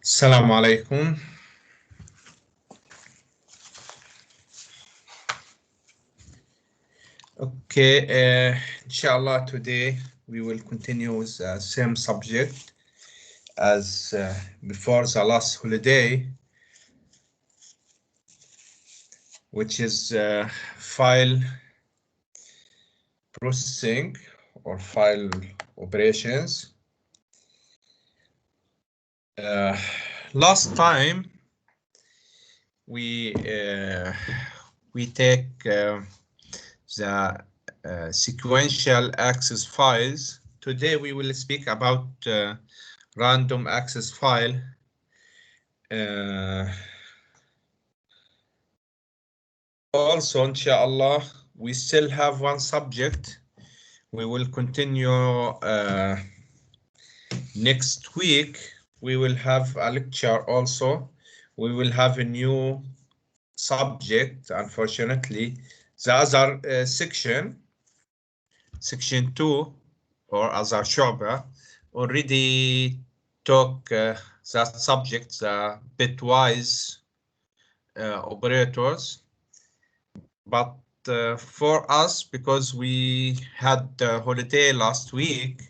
السلام عليكم. Okay, inshallah, today we will continue with the same subject as before the last holiday, which is file processing or file operations. Last time we take the sequential access files. Today we will speak about random access file. Also, inshallah, we still have one subject. We will continue next week. We will have a lecture also. We will have a new subject, unfortunately. The other section 2 or other shu'ba, already took that subject, the bitwise operators. But for us, because we had a holiday last week,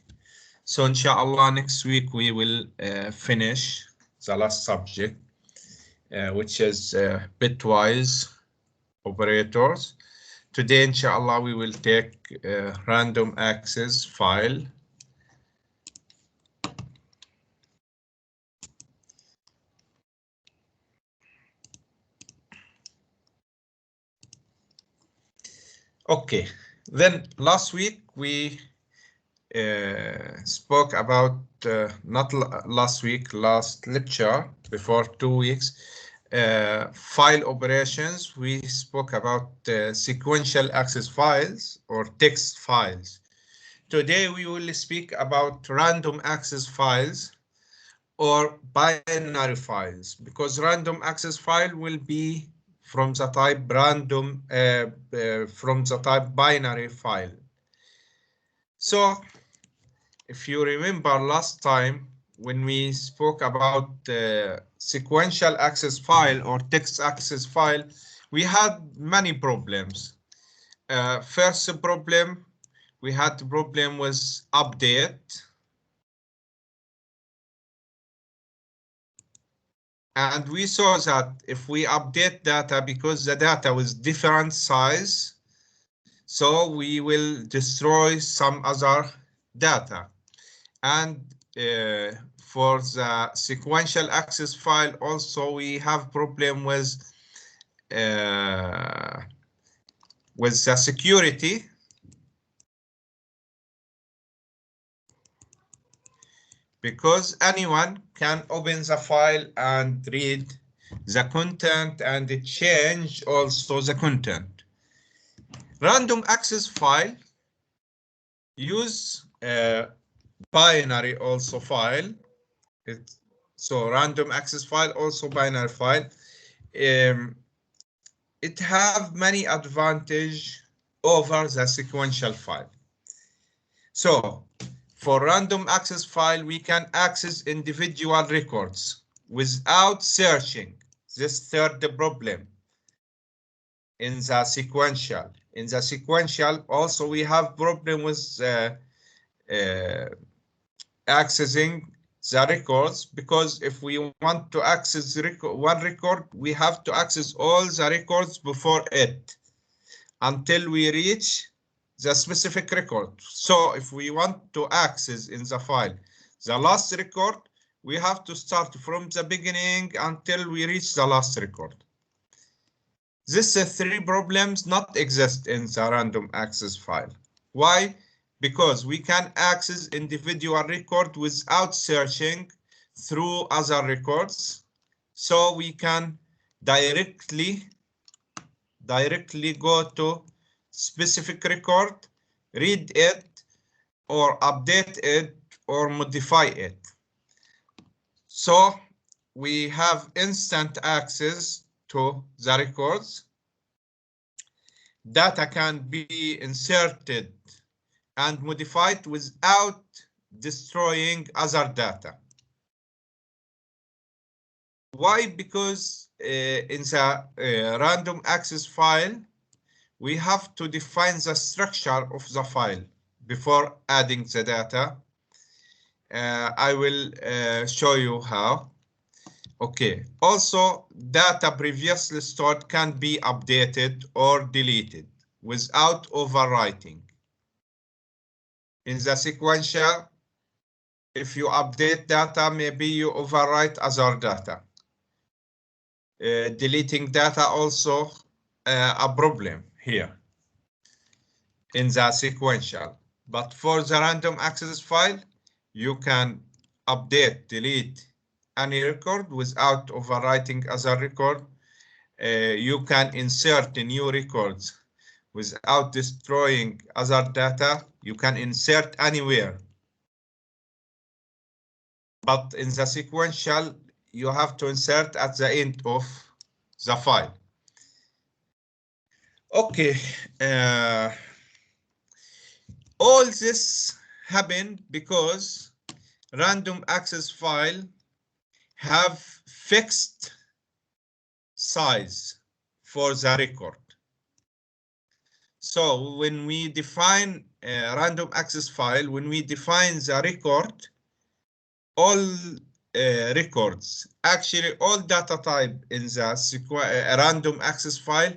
so inshallah next week we will finish the last subject, which is bitwise operators. Today, inshallah, we will take random access file. Okay, then last week we spoke about, not last week, last lecture, before 2 weeks, file operations. We spoke about sequential access files or text files. Today we will speak about random access files or binary files, because random access file will be from the type random, from the type binary file. So if you remember last time when we spoke about sequential access file or text access file, we had many problems. First problem, we had the problem with update. And we saw that if we update data, because the data was different size, so we will destroy some other data. And for the sequential access file also, we have problem with the security. Because anyone can open the file and read the content and change also the content. Random access file use binary also file. So random access file also binary file. It have many advantage over the sequential file. So for random access file, we can access individual records without searching. This third problem in the sequential. In the sequential, also we have problem with accessing the records, because if we want to access one record, we have to access all the records before it until we reach the specific record. So if we want to access in the file the last record, we have to start from the beginning until we reach the last record. These three problems not exist in the random access file. Why? Because we can access individual record without searching through other records. So we can directly go to specific record, read it, or update it, or modify it. So we have instant access to the records. Data can be inserted and modified without destroying other data. Why? Because in the random access file, we have to define the structure of the file before adding the data. I will show you how. Okay. Also, data previously stored can be updated or deleted without overwriting. In the sequential, if you update data, maybe you overwrite other data. Deleting data also a problem here in the sequential. But for the random access file, you can update, delete any record without overwriting other record. You can insert new records without destroying other data. You can insert anywhere. But in the sequential, you have to insert at the end of the file. Okay. All this happened because random access file have fixed size for the record. So when we define a random access file, when we define the record, all records, actually all data type in the random access file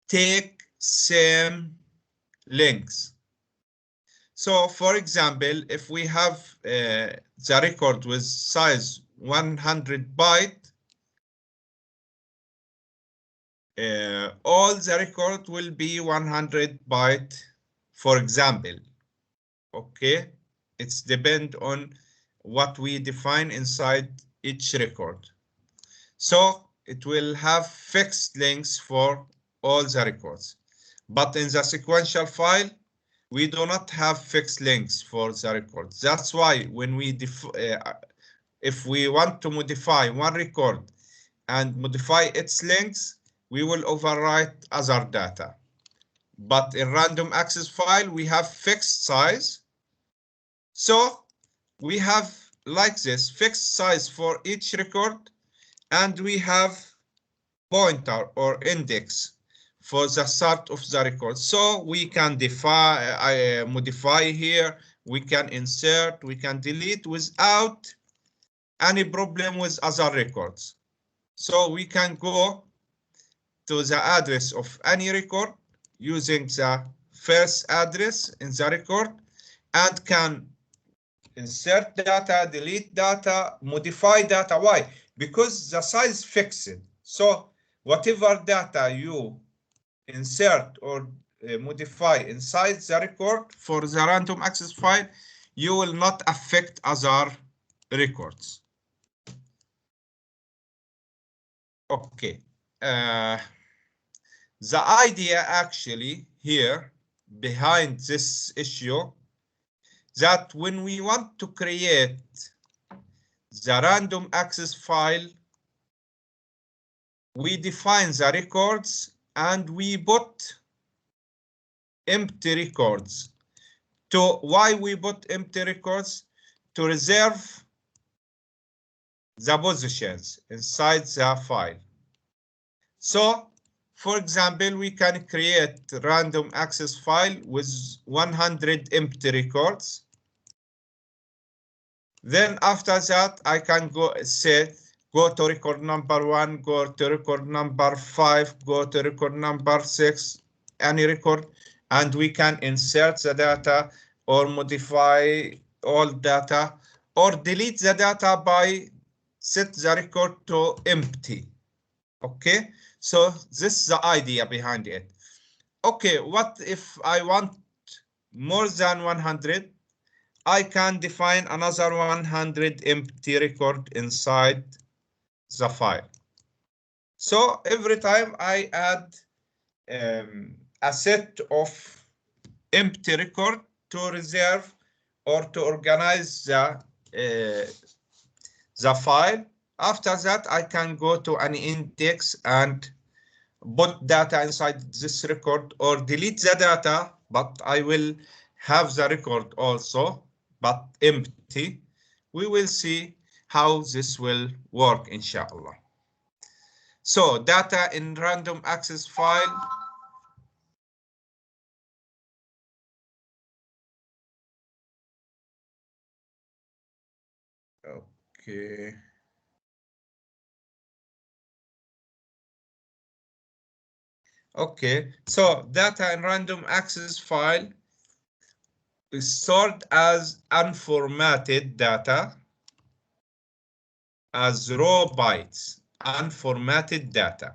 take same length. So for example, if we have the record with size 100 byte, all the record will be 100 byte, for example. Okay, it's depend on what we define inside each record. So it will have fixed lengths for all the records. But in the sequential file, we do not have fixed lengths for the records. That's why when we if we want to modify one record and modify its length, we will overwrite other data. But in random access file, we have fixed size. So we have like this fixed size for each record, and we have pointer or index for the start of the record. So we can modify here, we can insert, we can delete without any problem with other records. So we can go to the address of any record using the first address in the record and can insert data, delete data, modify data. Why? Because the size fixed. So whatever data you insert or modify inside the record for the random access file, you will not affect other records. Okay. The idea actually here behind this issue that when we want to create the random access file, we define the records and we put empty records. Why we put empty records? To reserve the positions inside the file. So, for example, we can create a random access file with 100 empty records. Then after that, I can go to record number 1, go to record number 5, go to record number 6, any record, and we can insert the data or modify all data or delete the data by set the record to empty. Okay, so this is the idea behind it. Okay, what if I want more than 100? I can define another 100 empty record inside the file. So every time I add a set of empty record to reserve or to organize the file. After that, I can go to an index and put data inside this record or delete the data, but I will have the record also, but empty. We will see how this will work, inshallah. So data in random access file. Okay. Okay, so data in random access file is stored as unformatted data as raw bytes, unformatted data.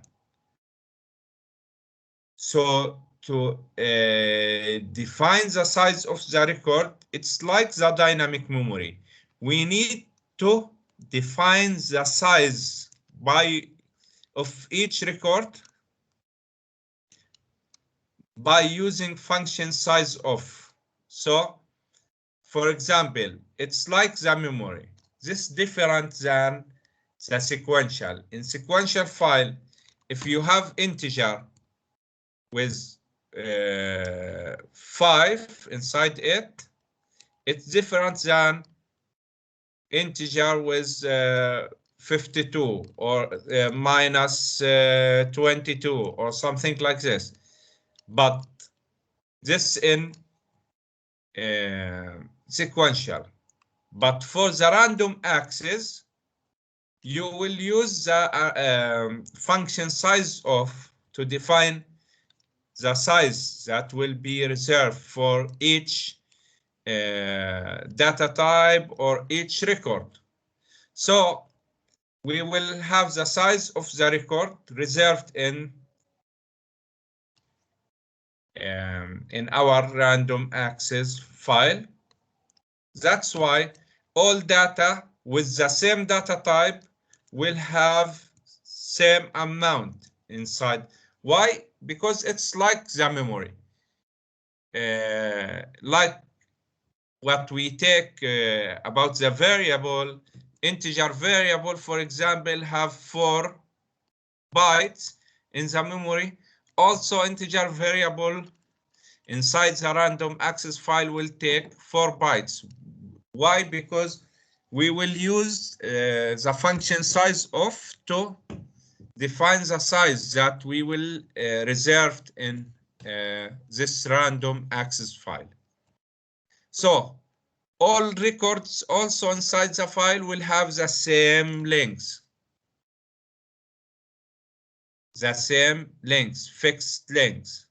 So to define the size of the record, it's like the dynamic memory. We need to define the size of each record by using function size of. So, for example, it's like the memory. This is different than the sequential. In sequential file, if you have integer with 5 inside it, it's different than integer with 52 or minus 22 or something like this. But this in sequential. But for the random access, you will use the function size of to define the size that will be reserved for each data type or each record. So we will have the size of the record reserved in our random access file. That's why all data with the same data type will have same amount inside. Why? Because it's like the memory. Like what we take about the variable, integer variable, for example, have 4 bytes in the memory. Also, integer variable inside the random access file will take 4 bytes. Why? Because we will use the function size of to define the size that we will reserved in this random access file. So all records also inside the file will have the same length. The same length, fixed length.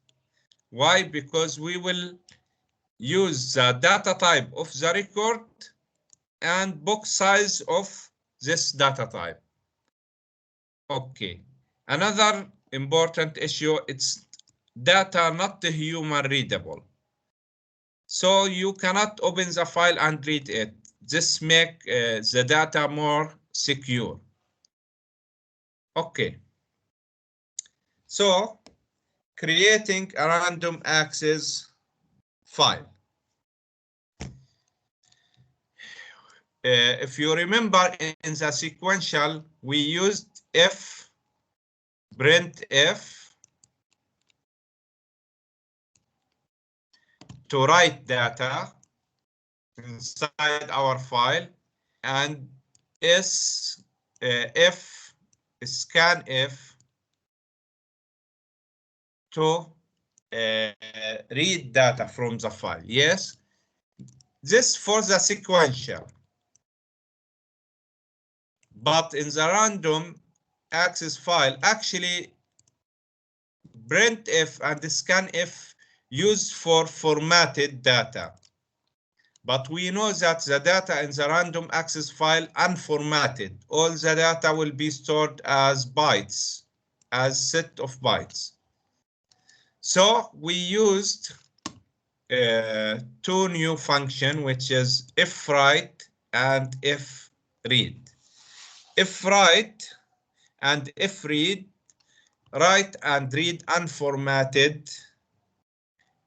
Why? Because we will use the data type of the record and box size of this data type. Okay. Another important issue, it's data not human readable. So you cannot open the file and read it. This make the data more secure. Okay. So creating a random access file. If you remember in the sequential, we used printf to write data inside our file, and scanf to read data from the file. Yes, this for the sequential. But in the random access file, actually printf and scanf used for formatted data. But we know that the data in the random access file unformatted. All the data will be stored as bytes, as set of bytes. So we used two new functions, which is fwrite and fread. Fwrite and fread write and read unformatted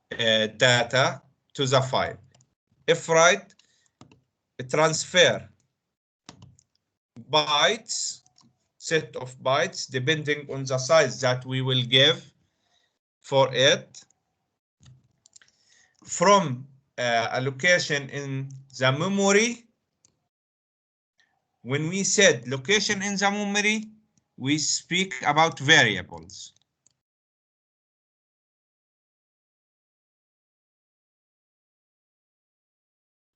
data to the file. Fwrite transfer bytes, set of bytes, depending on the size that we will give for it, from a location in the memory. When we said location in the memory, we speak about variables.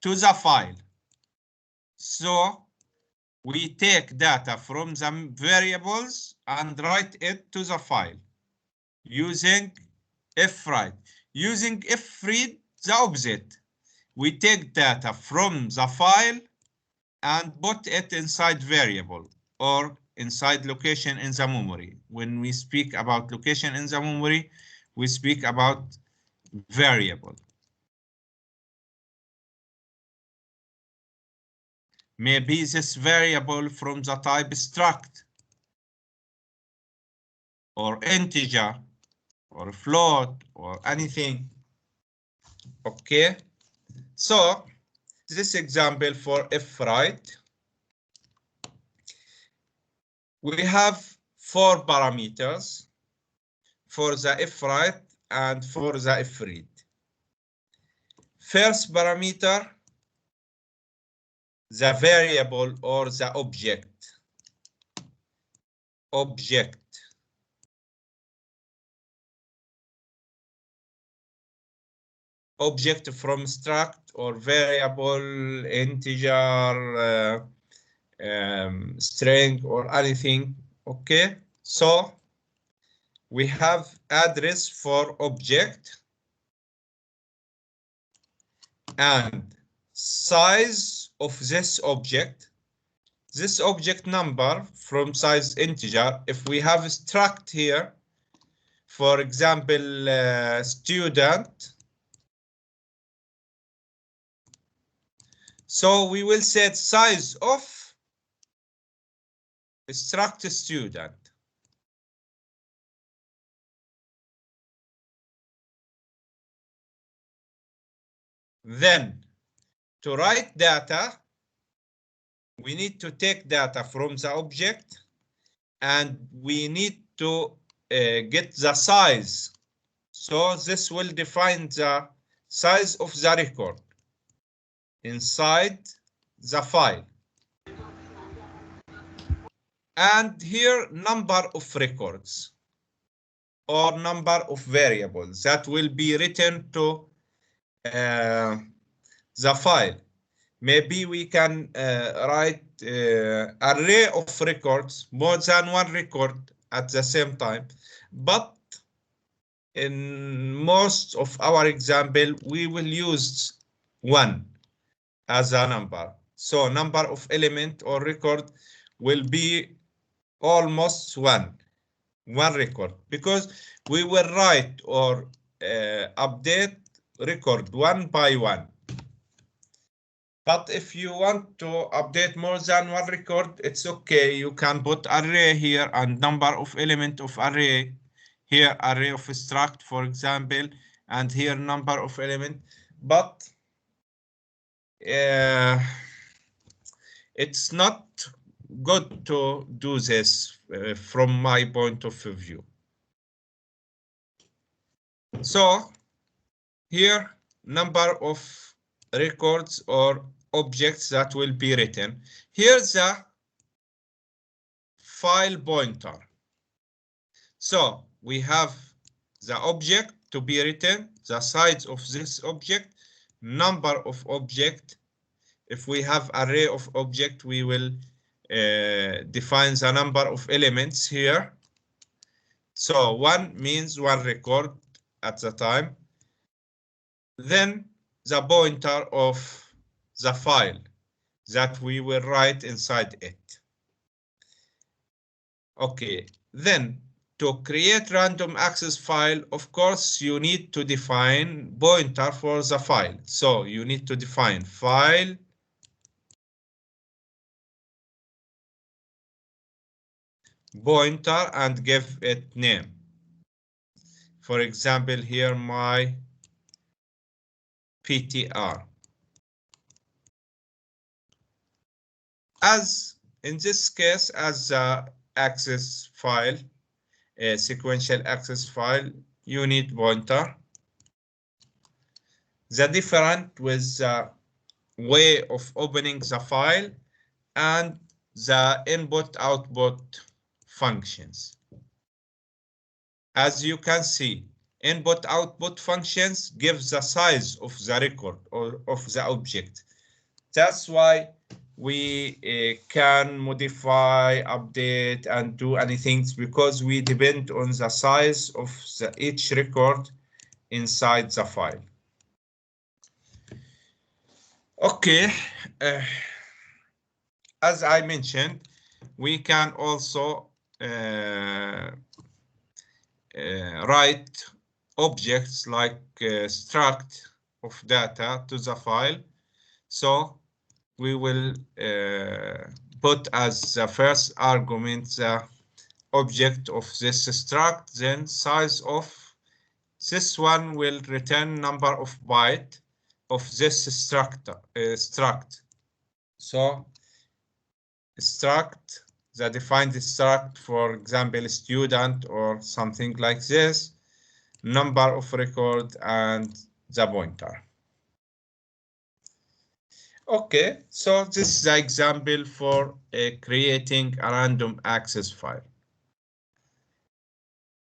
To the file. So we take data from the variables and write it to the file using fwrite. Using fread, the opposite. We take data from the file and put it inside variable or inside location in the memory. When we speak about location in the memory, we speak about variable. Maybe this variable from the type struct or integer or float or anything. Okay, so this example for fwrite, we have 4 parameters for the fwrite and for the fread. First parameter, the variable or the object. Object from struct or variable, integer, string or anything. Okay, so we have address for object and size of this object. This object number from size integer. If we have a struct here, for example, student, so we will set size of struct student. Then to write data, we need to take data from the object and we need to get the size. So this will define the size of the record inside the file. And here number of records or number of variables that will be written to the file. Maybe we can write array of records, more than one record at the same time. But in most of our example, we will use 1 as a number. So number of element or record will be almost 1 record, because we will write or update record 1 by 1. But if you want to update more than 1 record, it's okay. You can put array here and number of element of array. Here array of struct, for example, and here number of element. But it's not good to do this from my point of view. So here number of records or objects that will be written. Here's the file pointer. So we have the object to be written, the size of this object, number of object. If we have array of object, we will define the number of elements here. So 1 means 1 record at the time. Then the pointer of the file that we will write inside it. Okay, then to create random access file, of course, you need to define pointer for the file. So you need to define file pointer and give it name. For example, here my PTR. As in this case, as the access file, a sequential access file, you need pointer. The different with the way of opening the file and the input output functions. As you can see, input-output functions give the size of the record or of the object. That's why we can modify, update, and do anything, because we depend on the size of each record inside the file. Okay, as I mentioned, we can also write objects like struct of data to the file. So we will put as the first argument the object of this struct, then size of this one will return number of byte of this struct. So struct, the defined struct, for example, student or something like this, number of record and the pointer. Okay, so this is the example for creating a random access file.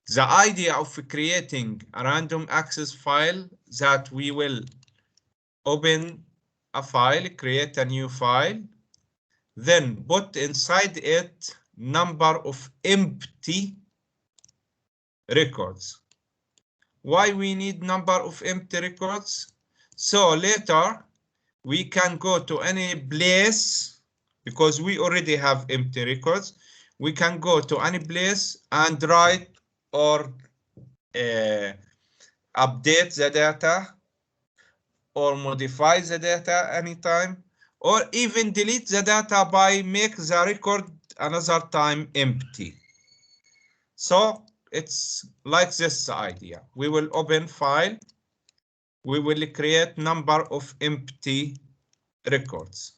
The idea of creating a random access file that we will open a file, create a new file, then put inside it number of empty records. Why we need number of empty records? So later we can go to any place, because we already have empty records. We can go to any place and write or update the data or modify the data anytime, or even delete the data by make the record another time empty. So it's like this idea. We will open file. We will create number of empty records.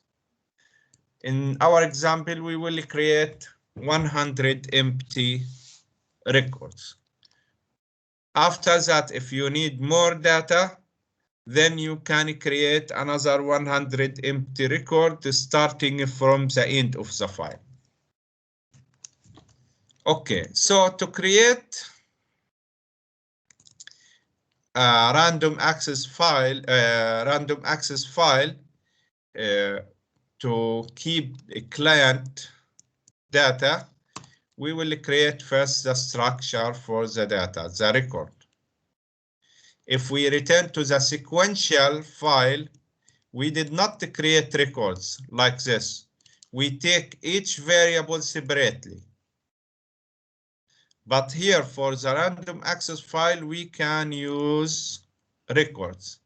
In our example, we will create 100 empty records. After that, if you need more data, then you can create another 100 empty records starting from the end of the file. Okay, so to create a random access file, to keep a client data, we will create first the structure for the data, the record. If we return to the sequential file, we did not create records like this. We take each variable separately. But here for the random access file, we can use records.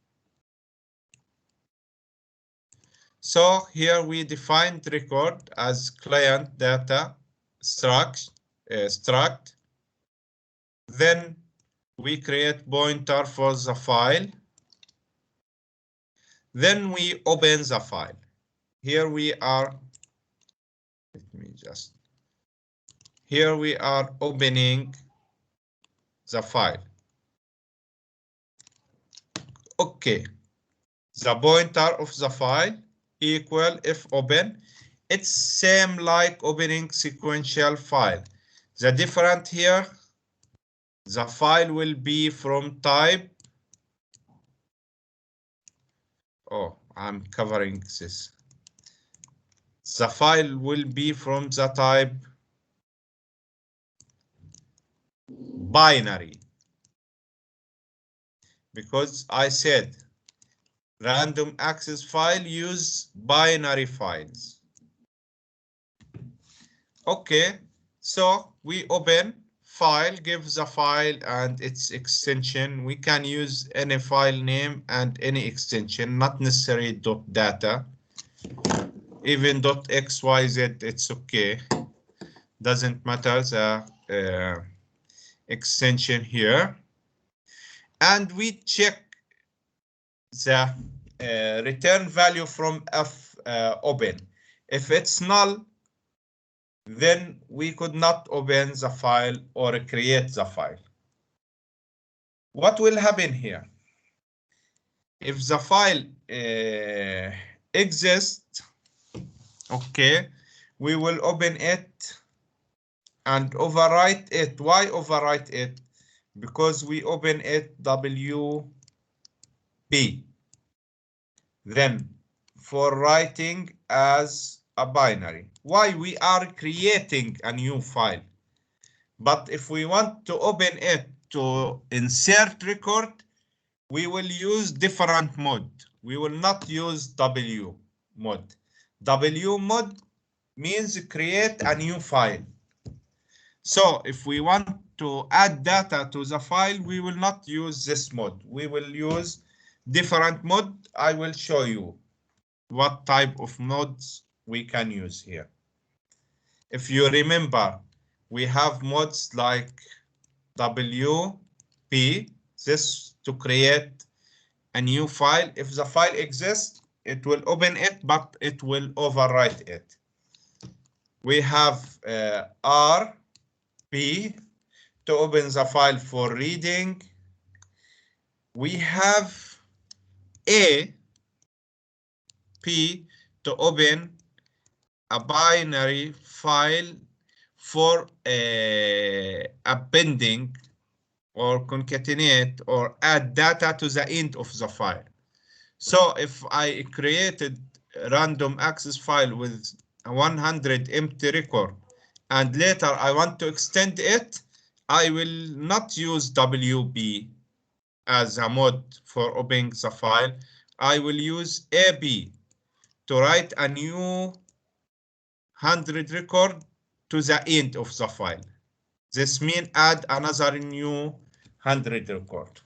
So here we defined record as client data struct. Then we create pointer for the file. Then we open the file. Here we are. Here we are opening the file. Okay. The pointer of the file equal if open. It's same like opening sequential file. The different here, the file will be from type. Oh, I'm covering this. The file will be from the type binary, because I said random access file use binary files. Okay, so we open file, give the file and its extension. We can use any file name and any extension, not necessarily .data. Even .xyz, it's okay. Doesn't matter the extension here. And we check the return value from open. If it's null, then we could not open the file or create the file. What will happen here? If the file exists, okay, we will open it and overwrite it. Why overwrite it? Because we open it WP. Then for writing as a binary. Why? We are creating a new file. But if we want to open it to insert record, we will use different mode. We will not use W mode. W mode means create a new file. So if we want to add data to the file, we will not use this mode. We will use different mode. I will show you what type of modes we can use here. If you remember, we have modes like WP, this to create a new file. If the file exists, it will open it, but it will overwrite it. We have RP to open the file for reading. We have AP to open a binary file for appending or concatenate or add data to the end of the file. So if I created a random access file with 100 empty record and later I want to extend it, I will not use WP as a mode for opening the file. I will use AB to write a new 100 record to the end of the file. This means add another new 100 record.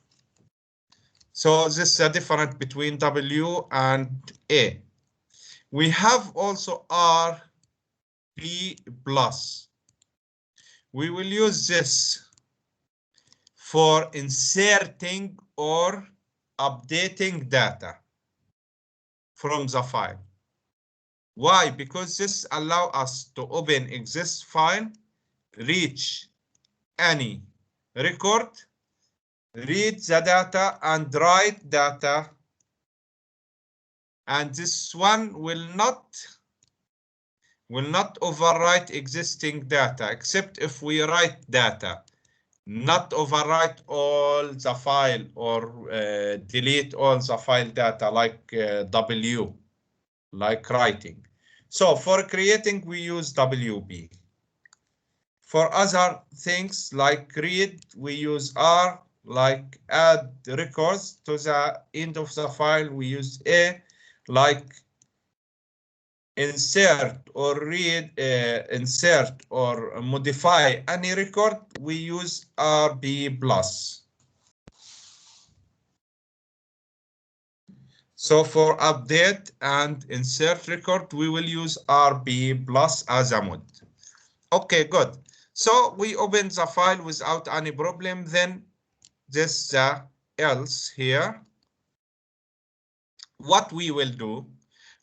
So this is the difference between W and A. We have also RP plus. We will use this for inserting or updating data from the file. Why? Because this allows us to open exist file, reach any record, read the data and write data, and this one will not overwrite existing data except if we write data, not overwrite all the file or delete all the file data like W, like writing. So for creating we use WP. For other things like read, we use R, like add records to the end of the file, we use A, like insert or read, insert or modify any record, we use RB plus. So for update and insert record, we will use RB plus as a mode. Okay, good. So we open the file without any problem. Then this else here. What we will do,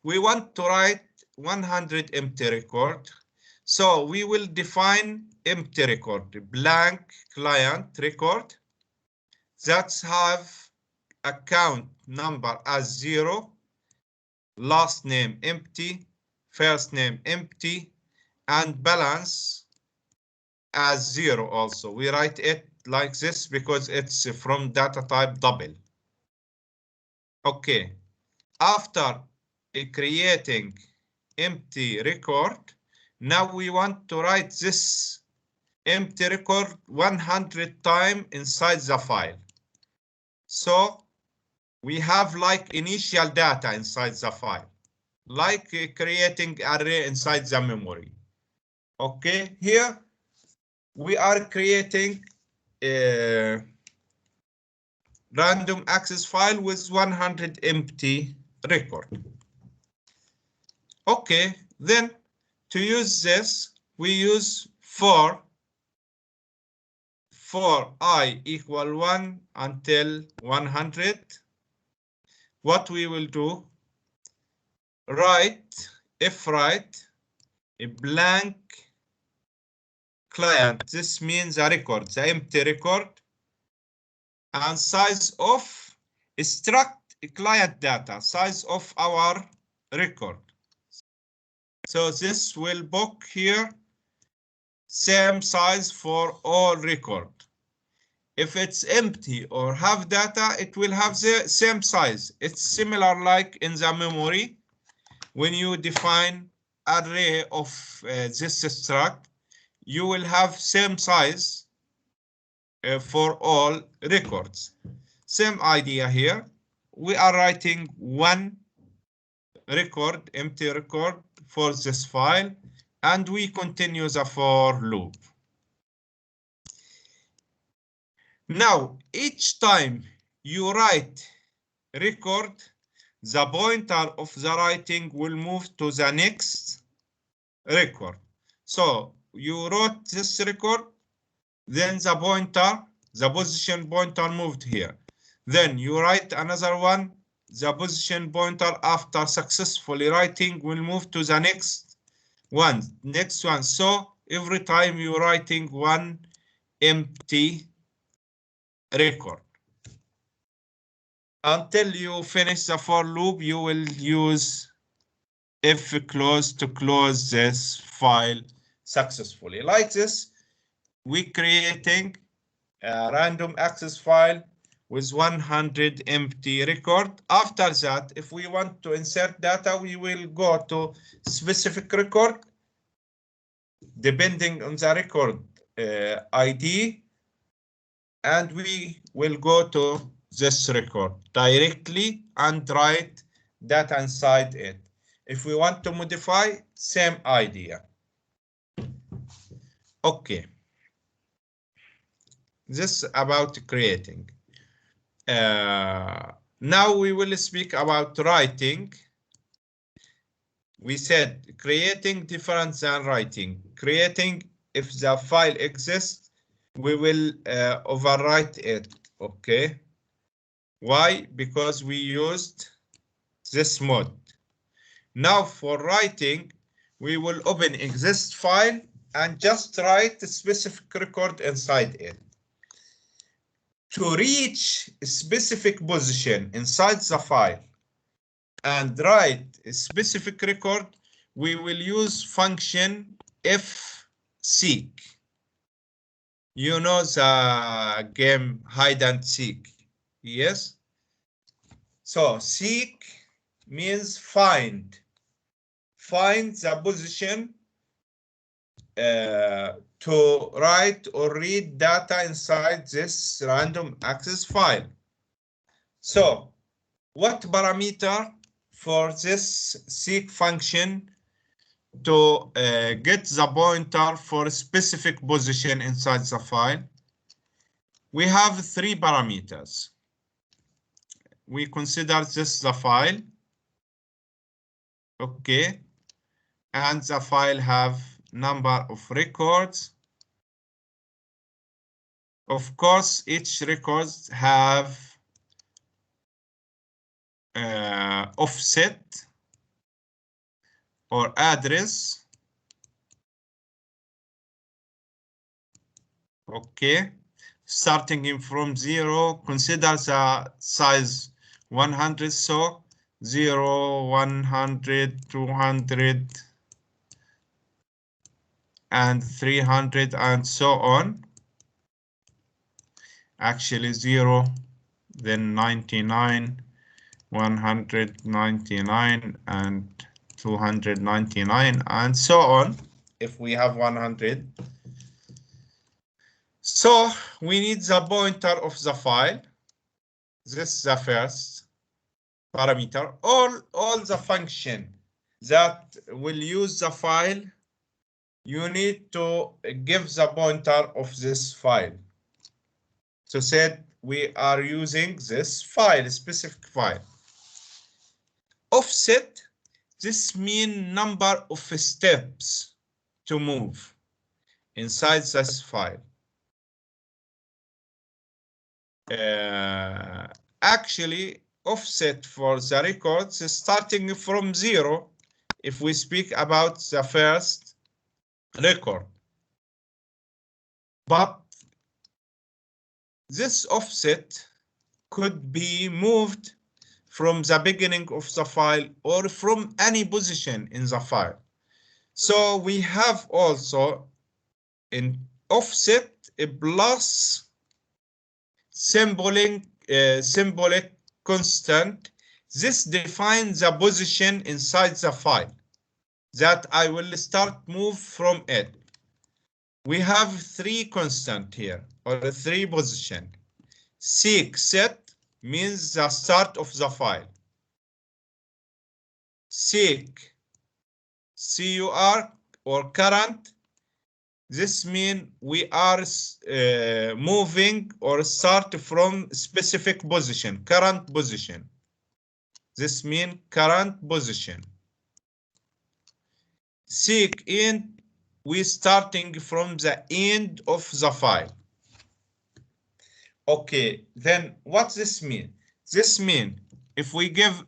we want to write 100 empty record. So we will define empty record, blank client record that have account number as 0, last name empty, first name empty, and balance as 0 also. We write it like this because it's from data type double. Okay, after creating empty record, now we want to write this empty record 100 times inside the file. So we have like initial data inside the file, like creating array inside the memory. Okay, here we are creating a random access file with 100 empty record. Okay, then to use this, we use for I equal 1 until 100. What we will do, if write a blank client. This means a record, the empty record, and size of struct client data, size of our record. So this will book here same size for all record. If it's empty or have data, it will have the same size. It's similar like in the memory. When you define array of this struct, you will have same size for all records. Same idea here. We are writing one record, empty record for this file, and we continue the for loop. Now, each time you write record, the pointer of the writing will move to the next record. So you wrote this record, then the pointer, the position pointer moved here. Then you write another one, the position pointer after successfully writing will move to the next one. So every time you're writing one empty record. Until you finish the for loop, you will use if close to close this file successfully. Like this, we creating a random access file with 100 empty record. After that, if we want to insert data, we will go to specific record, depending on the record ID, and we will go to this record directly and write data inside it. If we want to modify, same idea. Okay. This about creating. Now we will speak about writing. We said creating different than writing. Creating, if the file exists, we will overwrite it. Okay. Why? Because we used this mode. Now for writing, we will open exist file and just write a specific record inside it. To reach a specific position inside the file and write a specific record, we will use function fseek. You know the game hide and seek, yes? So seek means find. Find the position to write or read data inside this random access file. So what parameter for this seek function to get the pointer for a specific position inside the file? We have three parameters. We consider this the file. Okay. And the file have number of records. Of course, each record have offset or address. Okay, starting in from 0, consider the size 100, so 0, 100, 200, and 300, and so on. Actually 0, then 99, 199, and 299, and so on, if we have 100. So we need the pointer of the file. This is the first parameter. All the function that will use the file, you need to give the pointer of this file. So said we are using this file, specific file. Offset, this means number of steps to move inside this file. Actually, offset for the records is starting from 0 if we speak about the first record. But this offset could be moved from the beginning of the file or from any position in the file. So we have also in offset plus symbolic constant. This defines the position inside the file that I will start move from it. We have three constant here, or three position. Seek set means the start of the file. Seek CUR or current. This means we are moving or start from specific position, current position. This means current position. Seek end, we starting from the end of the file. Okay, then what this mean? This mean if we give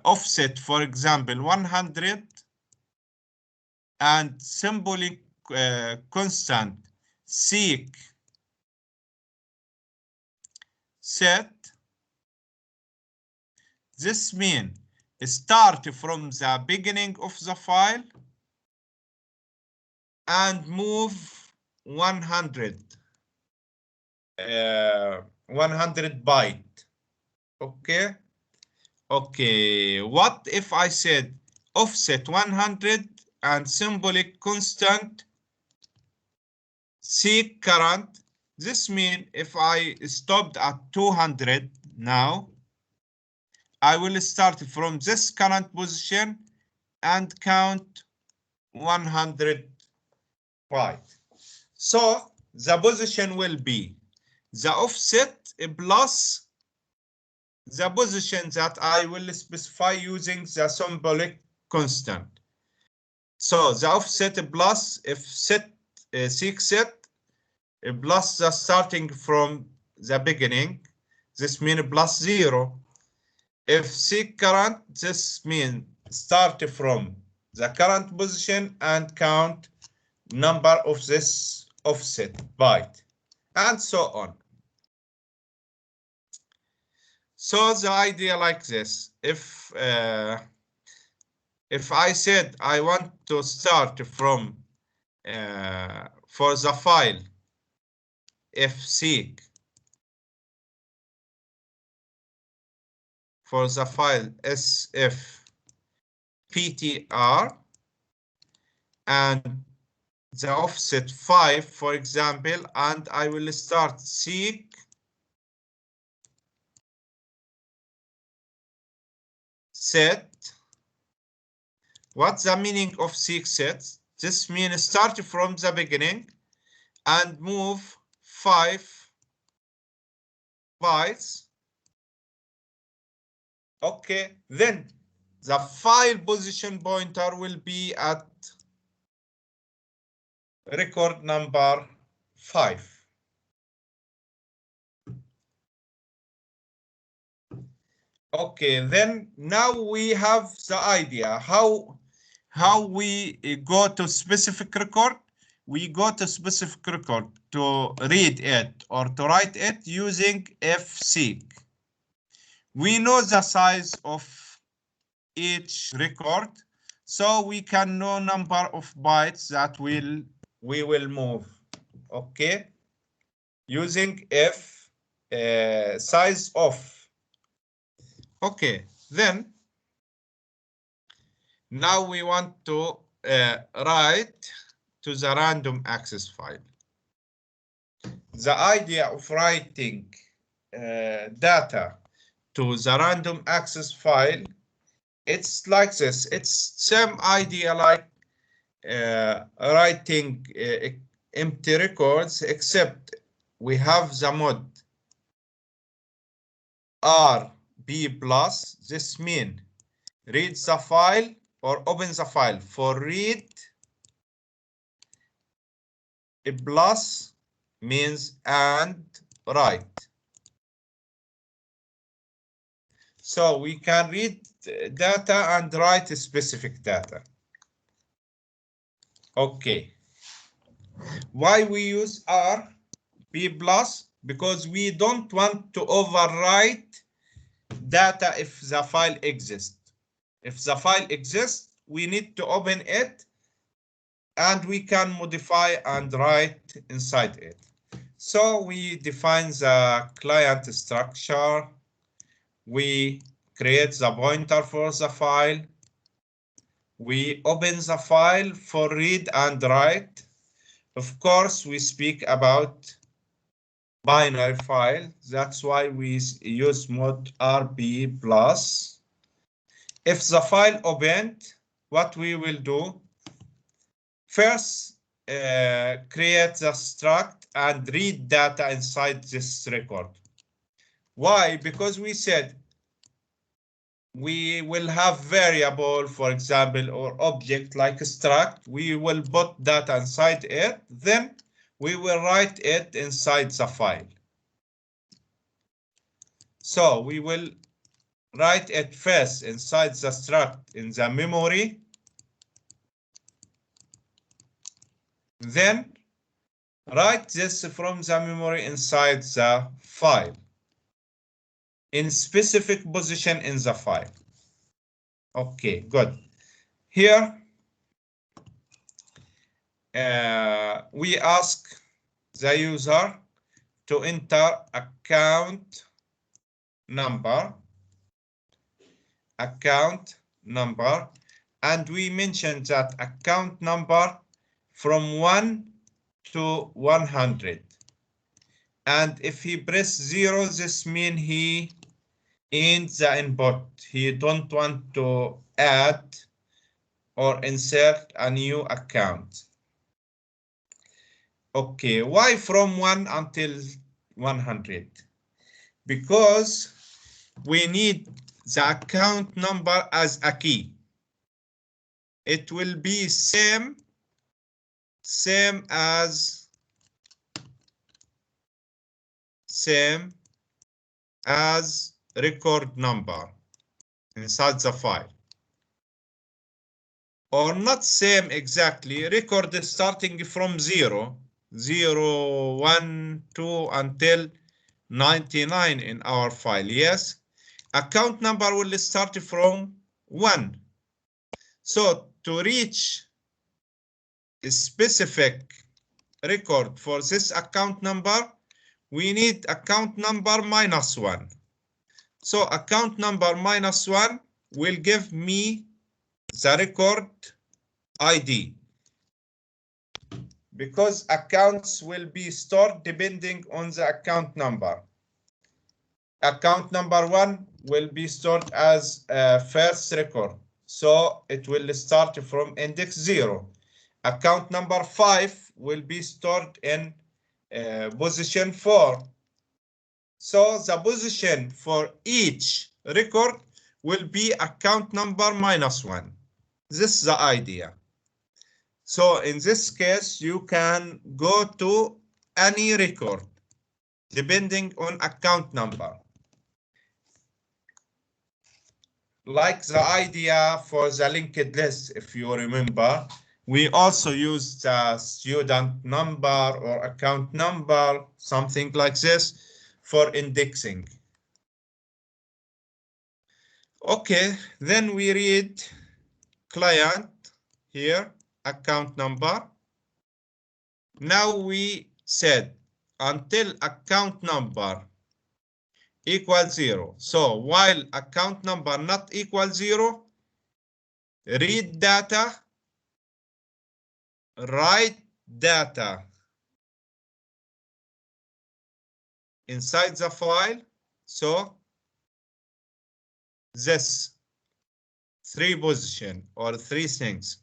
offset, for example, 100 and symbolic constant seek set, this mean start from the beginning of the file and move 100 byte. Okay. Okay, what if I said offset 100 and symbolic constant seek current? This means if I stopped at 200 now, I will start from this current position and count 100 byte. So the position will be the offset plus the position that I will specify using the symbolic constant. So the offset plus if set seek set plus the starting from the beginning, this means plus 0. If seek current, this means start from the current position and count number of this offset byte, and so on. So the idea like this, if I said I want to start from for the file fseek, for the file sfptr, and the offset 5, for example, and I will start seek set. What's the meaning of seek set? This means start from the beginning and move 5 bytes. Okay, then the file position pointer will be at record number 5. Okay, then now we have the idea how we go to specific record. We go to specific record to read it or to write it using fseek. We know the size of each record, so we can know number of bytes that we will move. Okay, using size of. Okay, then now we want to write to the random access file. The idea of writing data to the random access file, it's like this. It's same idea like writing empty records, except we have the mode RB plus. This means read the file or open the file. For read, a plus means and write. So we can read data and write specific data. Okay. Why we use RB plus? Because we don't want to overwrite data if the file exists. If the file exists, we need to open it and we can modify and write inside it. So we define the client structure. We create the pointer for the file. We open the file for read and write. Of course, we speak about binary file. That's why we use mode RB plus. If the file opened, what we will do, first create the struct and read data inside this record. Why? Because we said we will have variable, for example, or object like a struct. We will put data inside it, then we will write it inside the file. So we will write it first inside the struct in the memory, then write this from the memory inside the file in specific position in the file. Okay, good. Here we ask the user to enter account number, and we mentioned that account number from 1 to 100. And if he press 0, this means he ends the input. He don't want to add or insert a new account. Okay, why from 1 until 100? Because we need the account number as a key. It will be same as record number inside the file. Or not same exactly, record is starting from 0, 0, 1, 2 until 99 in our file, yes? Account number will start from 1. So to reach a specific record for this account number, we need account number minus 1. So account number minus 1 will give me the record ID, because accounts will be stored depending on the account number. Account number 1 will be stored as first record, so it will start from index 0. Account number 5 will be stored in position 4. So the position for each record will be account number minus 1. This is the idea. So in this case, you can go to any record depending on account number. Like the idea for the linked list, if you remember, we also use the student number or account number, something like this, for indexing. Okay, then we read client here, account number. Now we said until account number equals 0. So while account number not equal 0, read data, write data inside the file. So this 3 position or 3 things.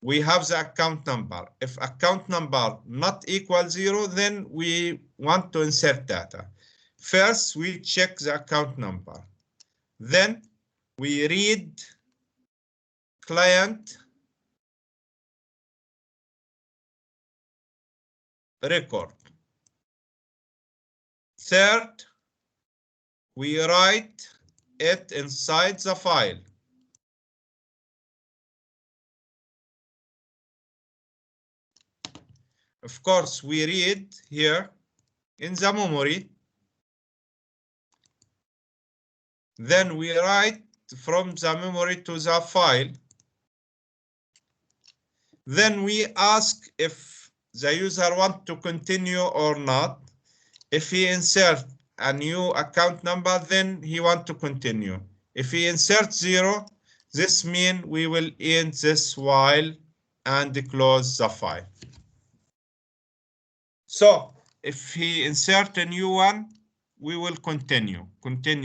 We have the account number. If account number not equal 0, then we want to insert data. First, we check the account number. Then we read client record. Third, we write it inside the file. Of course, we read here in the memory. Then we write from the memory to the file. Then we ask if the user wants to continue or not. If he inserts a new account number, then he wants to continue. If he inserts 0, this means we will end this while and close the file. So if he insert a new one, we will continue until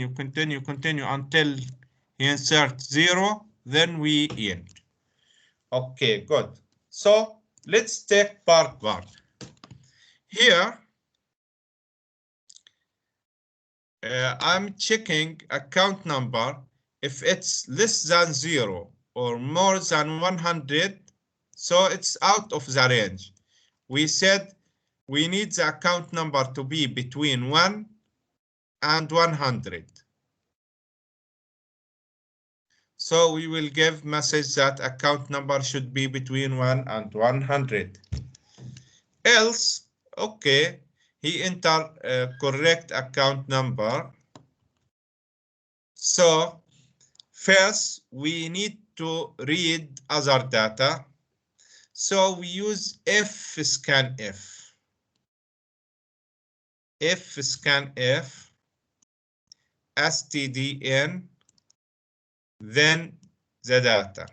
he inserts 0, then we end. Okay, good. So let's take part 1. Here, I'm checking account number. If it's less than 0 or more than 100, so it's out of the range. We said we need the account number to be between 1 and 100. So we will give message that account number should be between 1 and 100. Else, okay, he enter correct account number. So first we need to read other data. So we use fscanf. fscanf stdn, then the data.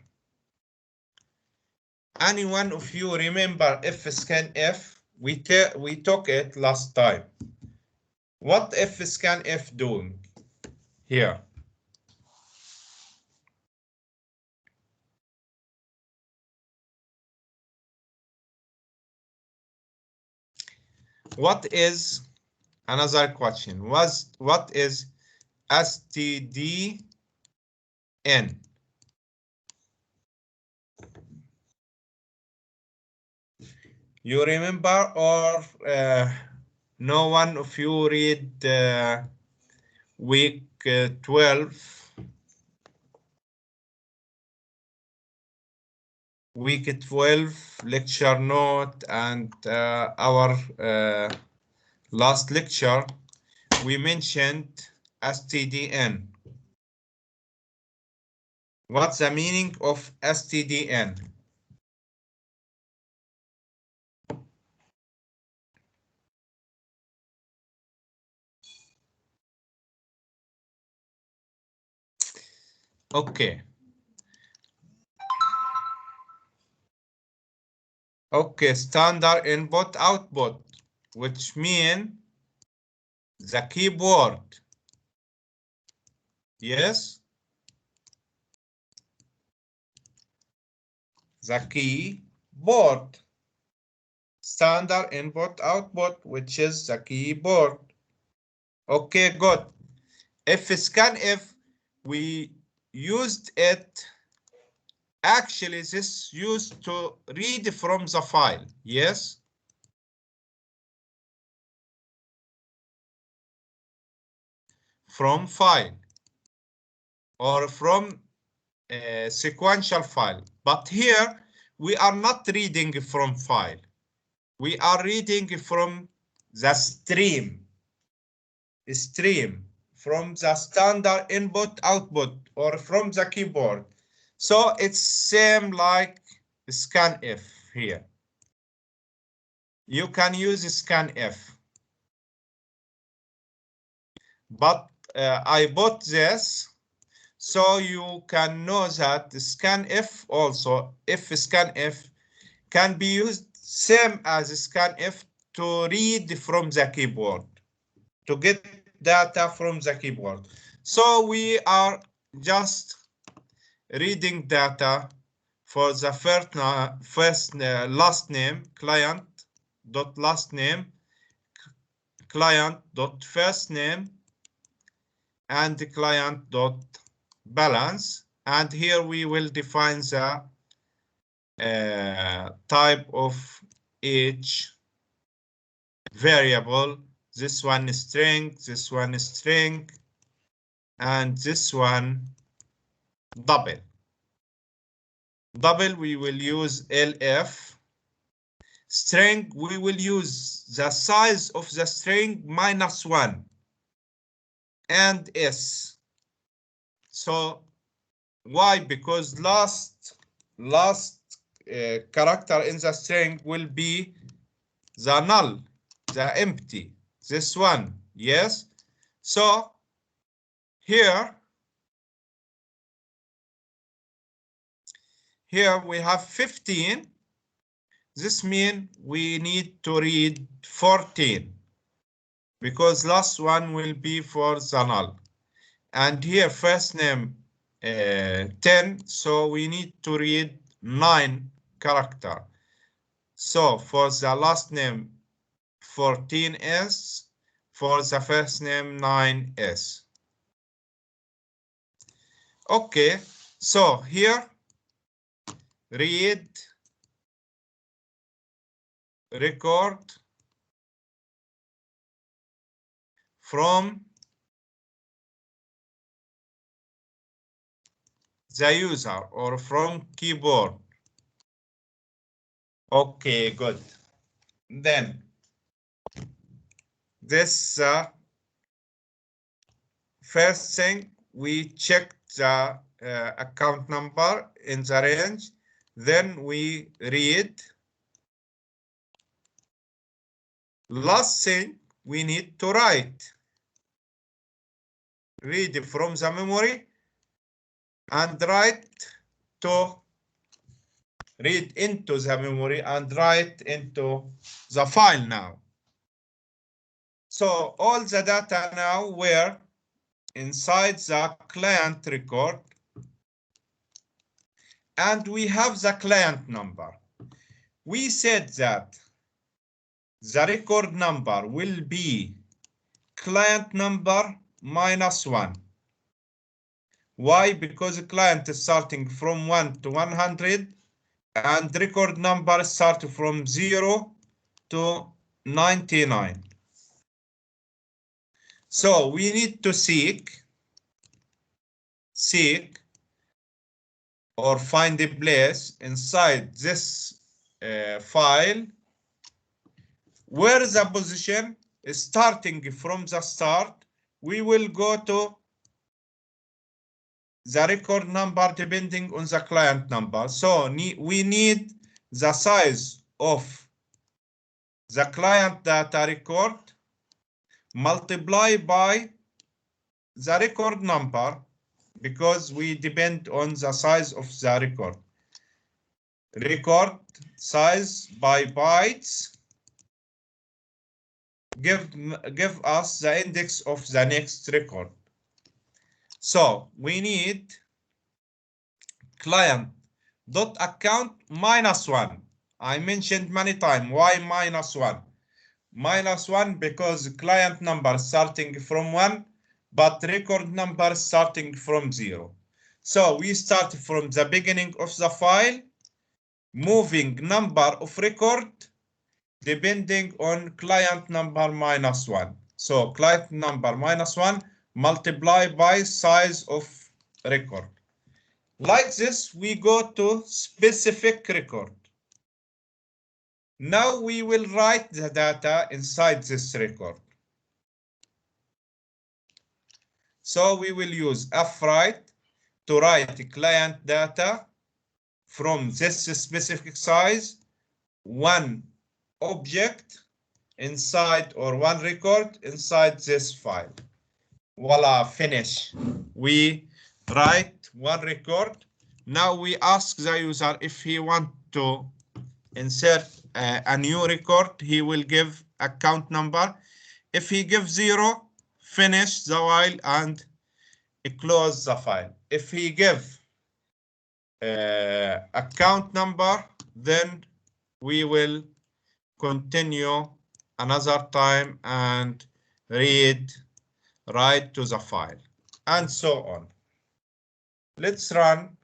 Any one of you remember fscanf? We took it last time. What fscanf doing here? What is another question? What is stdn? You remember, or no one of you read week 12? Week 12 lecture note and our last lecture, we mentioned stdn. What's the meaning of stdn? Okay. Okay, standard input output, which mean the keyboard. Yes? The keyboard. Standard input output, which is the keyboard. Okay, good. Fscanf, we used it. Actually, this used to read from the file. Yes? From file or from a sequential file. But here we are not reading from file. We are reading from the stream from the standard input output or from the keyboard. So it's same like scanf here. You can use scanf. But I bought this so you can know that scanf also, if scanf can be used same as scanf to read from the keyboard, to get data from the keyboard. So we are just reading data for the last name, client dot last name, client dot first name, and the client dot balance. And here we will define the type of each variable. This one is string, this one is string, and this one double. Double, we will use LF. String, we will use the size of the string -1 and S. So why? Because last character in the string will be the null, the empty, this one, yes? So here we have 15. This means we need to read 14 because last one will be for the null. And here first name 10, so we need to read 9 character. So for the last name 14s, for the first name 9s. Okay, so here read record from the user or from keyboard. Okay, good. Then this first thing, we check the account number in the range. Then we read. Last thing, we need to write. Read from the memory and write to read into the memory and write into the file now. So all the data now were inside the client record, and we have the client number. We said that the record number will be client number -1. Why? Because the client is starting from 1 to 100 and record number start from 0 to 99. So we need to seek or find a place inside this file where the position is starting from the start. We will go to the record number depending on the client number. So we need the size of the client data record multiply by the record number, because we depend on the size of the record. Record size by bytes give us the index of the next record. So we need client dot account -1. I mentioned many times why -1. -1 because client number starting from 1, but record number starting from 0. So we start from the beginning of the file, moving number of record depending on client number -1. So client number -1 multiply by size of record. Like this, we go to specific record. Now we will write the data inside this record. So we will use fwrite to write client data from this specific size, one object inside or one record inside this file. Voila, finish. We write one record. Now we ask the user if he wants to insert a new record, he will give account number. If he gives 0, finish the while and close the file. If he give account number, then we will continue another time and write to the file, and so on. Let's run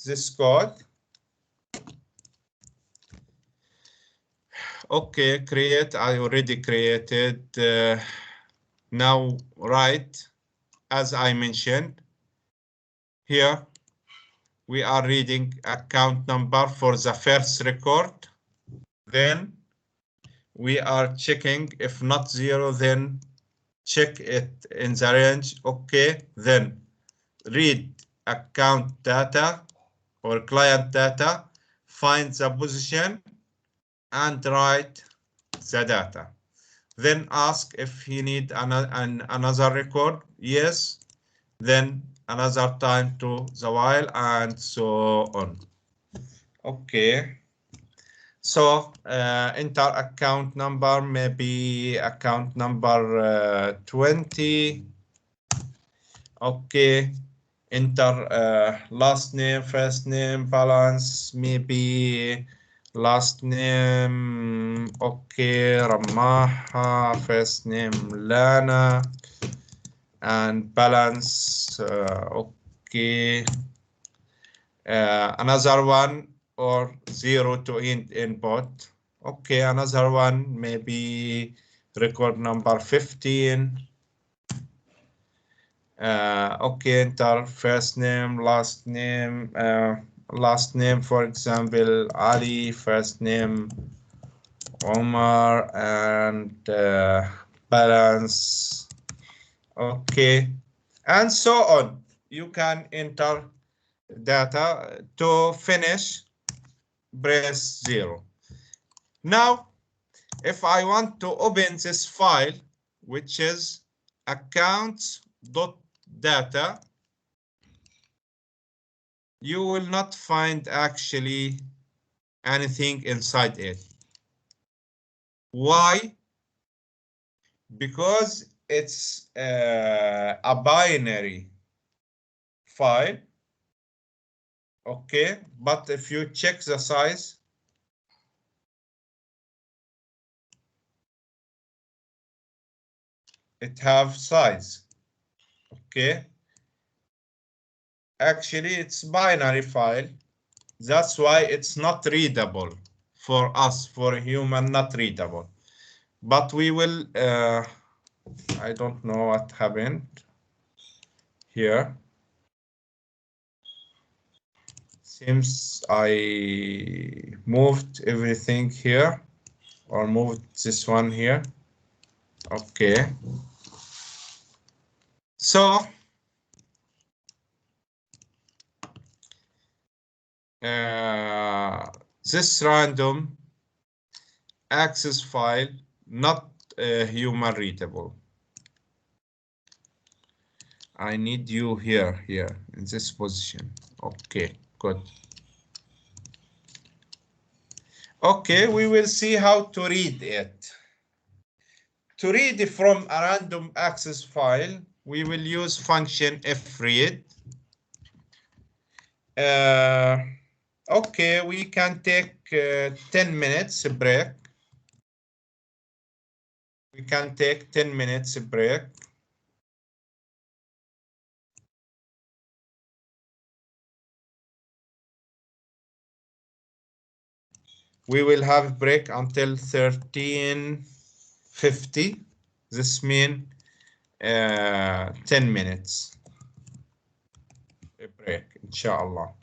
this code. Okay, create, I already created. Now write, as I mentioned, here we are reading account number for the first record. Then we are checking, if not 0, then check it in the range. Okay, then read account data or client data find the position, and write the data. Then ask if he need another record. Yes. Then another time to the while, and so on. Okay. So enter account number, maybe account number 20. Okay. Enter last name, first name, balance, maybe last name. Okay, Ramaha, first name Lana, and balance. Okay. Another one, or 0 to input. Okay, another one, maybe record number 15. Okay, enter first name, last name, for example, Ali, first name, Omar, and balance. Okay, and so on. You can enter data. To finish, press 0. Now, if I want to open this file, which is accounts.data, you will not find actually anything inside it. Why? Because it's a binary file. Okay, but if you check the size, it have size. Okay, actually it's binary file. That's why it's not readable for us, for a human, not readable. But we will, I don't know what happened here. Seems I moved everything here, or moved this one here. Okay. So, this random access file, not human readable. I need you here in this position. Okay, good. Okay, we will see how to read it. To read from a random access file, we will use function fread. Okay, we can take 10 minutes break. We can take 10 minutes break. We will have break until 13:50. This means 10 minutes break, inshallah.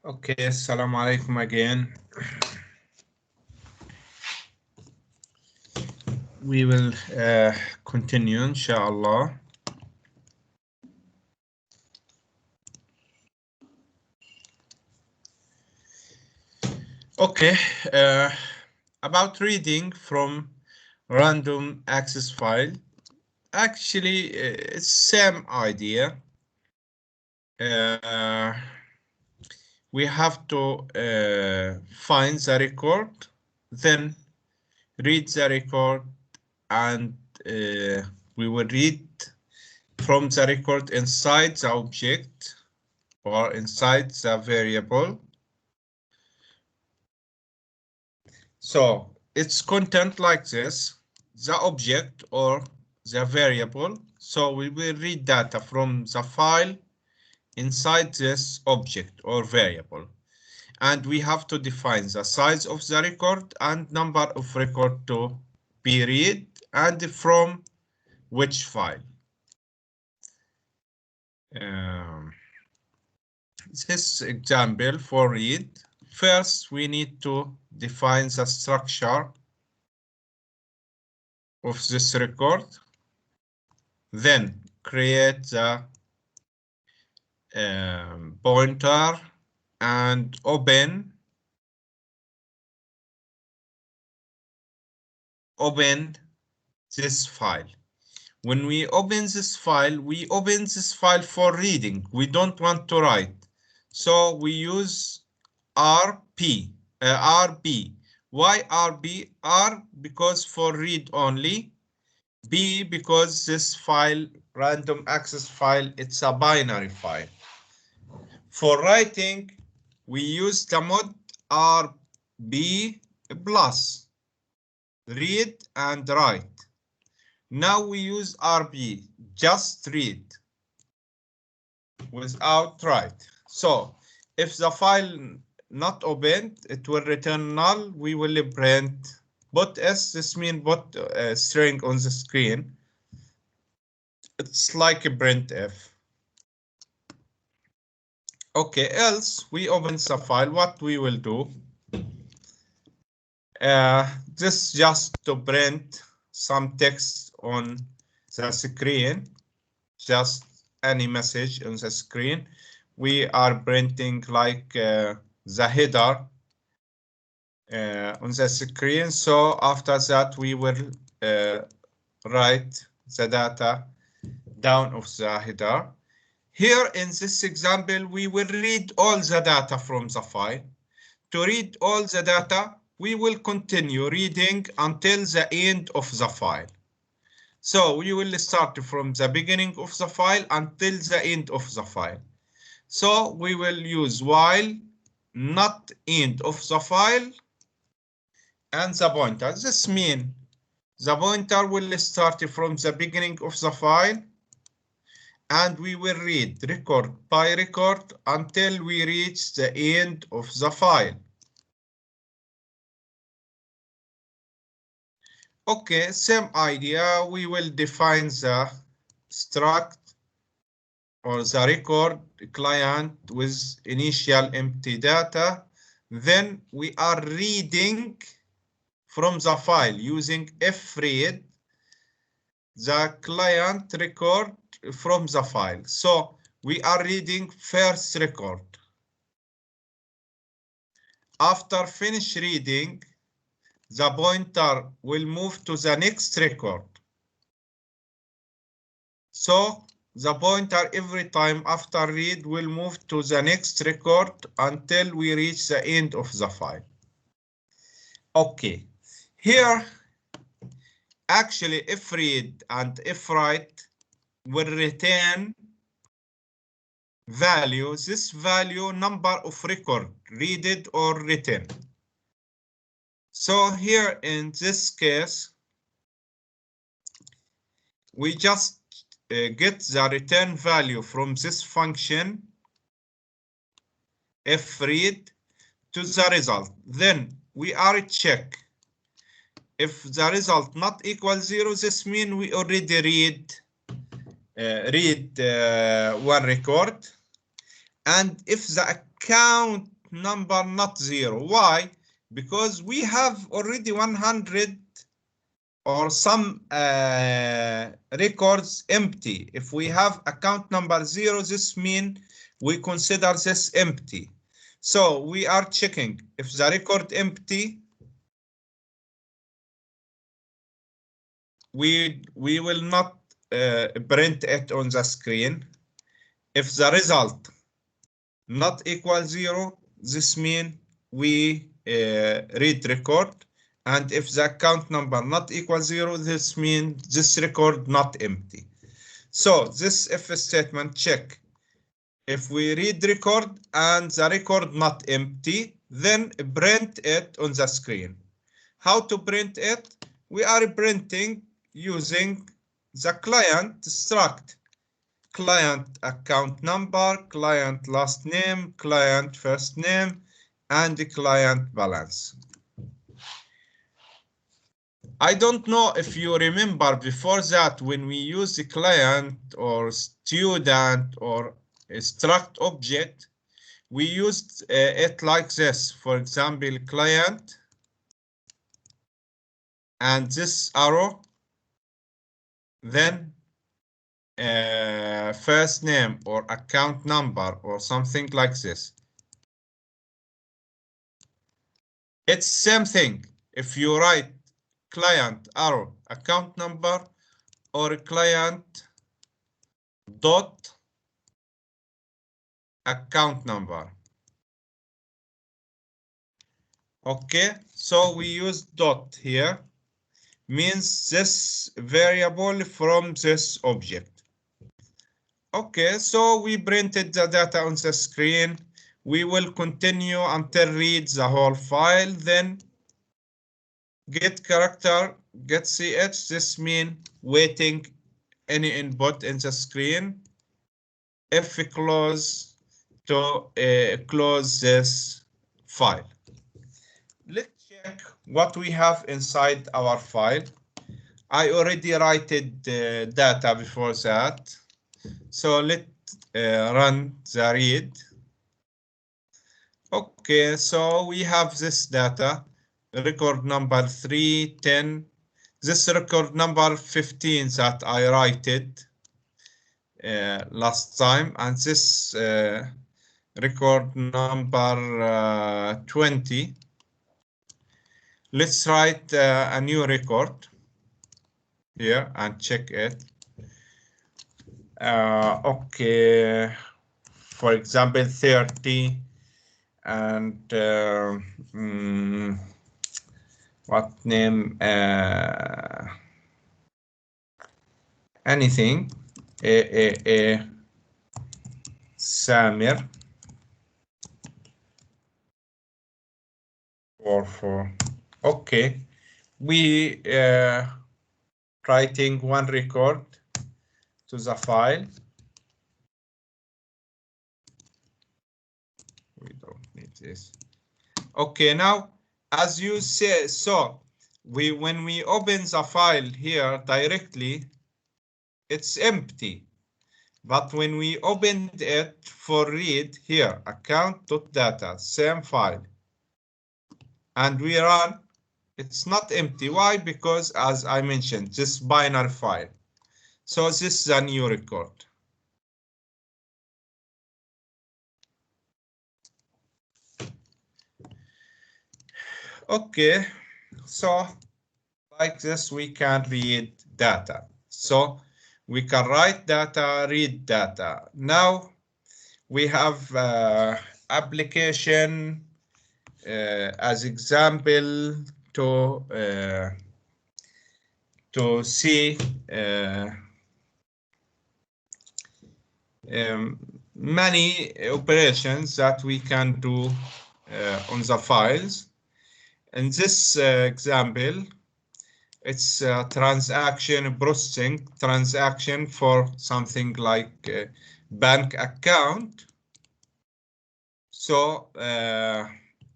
Okay, assalamu alaikum again. We will continue, inshallah. Okay, about reading from random access file. Actually, it's same idea. We have to find the record, then read the record, and we will read from the record inside the object or inside the variable. So its content like this, the object or the variable. So we will read data from the file inside this object or variable. And we have to define the size of the record and number of record to be read and from which file. This example for read, first we need to define the structure of this record, then create the pointer and open this file. When we open this file, we open this file for reading. We don't want to write. So we use RB. Why RB? R because for read only. B because this file, random access file, it's a binary file. For writing, we use the mode RB plus, read and write. Now we use RB, just read, without write. So if the file not opened, it will return null. We will print bot S, this means bot string on the screen. It's like a printf. Okay, else we open the file, what we will do? This just to print some text on the screen, just any message on the screen. We are printing like the header on the screen. So after that, we will write the data down of the header. Here in this example, we will read all the data from the file. To read all the data, we will continue reading until the end of the file. So we will start from the beginning of the file until the end of the file. So we will use while, not end of the file, and the pointer. This means the pointer will start from the beginning of the file, and we will read record by record until we reach the end of the file. Okay, same idea. We will define the struct or the record client with initial empty data. Then we are reading from the file using fread the client record from the file. So we are reading first record. After finish reading, the pointer will move to the next record. So the pointer every time after read will move to the next record until we reach the end of the file. Okay, here actually if read and if write will return value, this value number of record read or written. So here in this case, we just get the return value from this function if read to the result. Then we are check. If the result not equal 0, this means we already read one record. And if the account number not 0. Why? Because we have already 100 or some records empty. If we have account number 0, this means we consider this empty. So we are checking if the record empty, we will not print it on the screen. If the result not equal 0, this means we read record. And if the account number not equal 0, this means this record not empty. So this if statement check. If we read record and the record not empty, then print it on the screen. How to print it? We are printing using the client struct. Client account number, client last name, client first name, and the client balance. I don't know if you remember before that when we use the client or student or a struct object, we used it like this. For example, client and this arrow, then first name or account number or something like this. It's same thing. If you write client arrow account number or client dot account number. Okay, so we use dot here, means this variable from this object. Okay, so we printed the data on the screen. We will continue until read the whole file, then get character, get ch, this means waiting any input in the screen. If we close to close this file. Let's check what we have inside our file. I already wrote data before that. So let's run the read. Okay, so we have this data, record number 310. This record number 15 that I wrote last time, and this record number 20. Let's write a new record here and check it. Okay, for example, 30 and what name? Anything. Samir. For okay, we writing one record to the file. We don't need this. Okay, now as you say, so when we open the file here directly, it's empty. But when we opened it for read here, account.data, same file, and we run, it's not empty. Why? Because as I mentioned, this binary file. So this is a new record. Okay, so like this we can read data. So we can write data, read data. Now we have application as example to see many operations that we can do on the files. In this example, it's a transaction processing transaction for something like bank account. So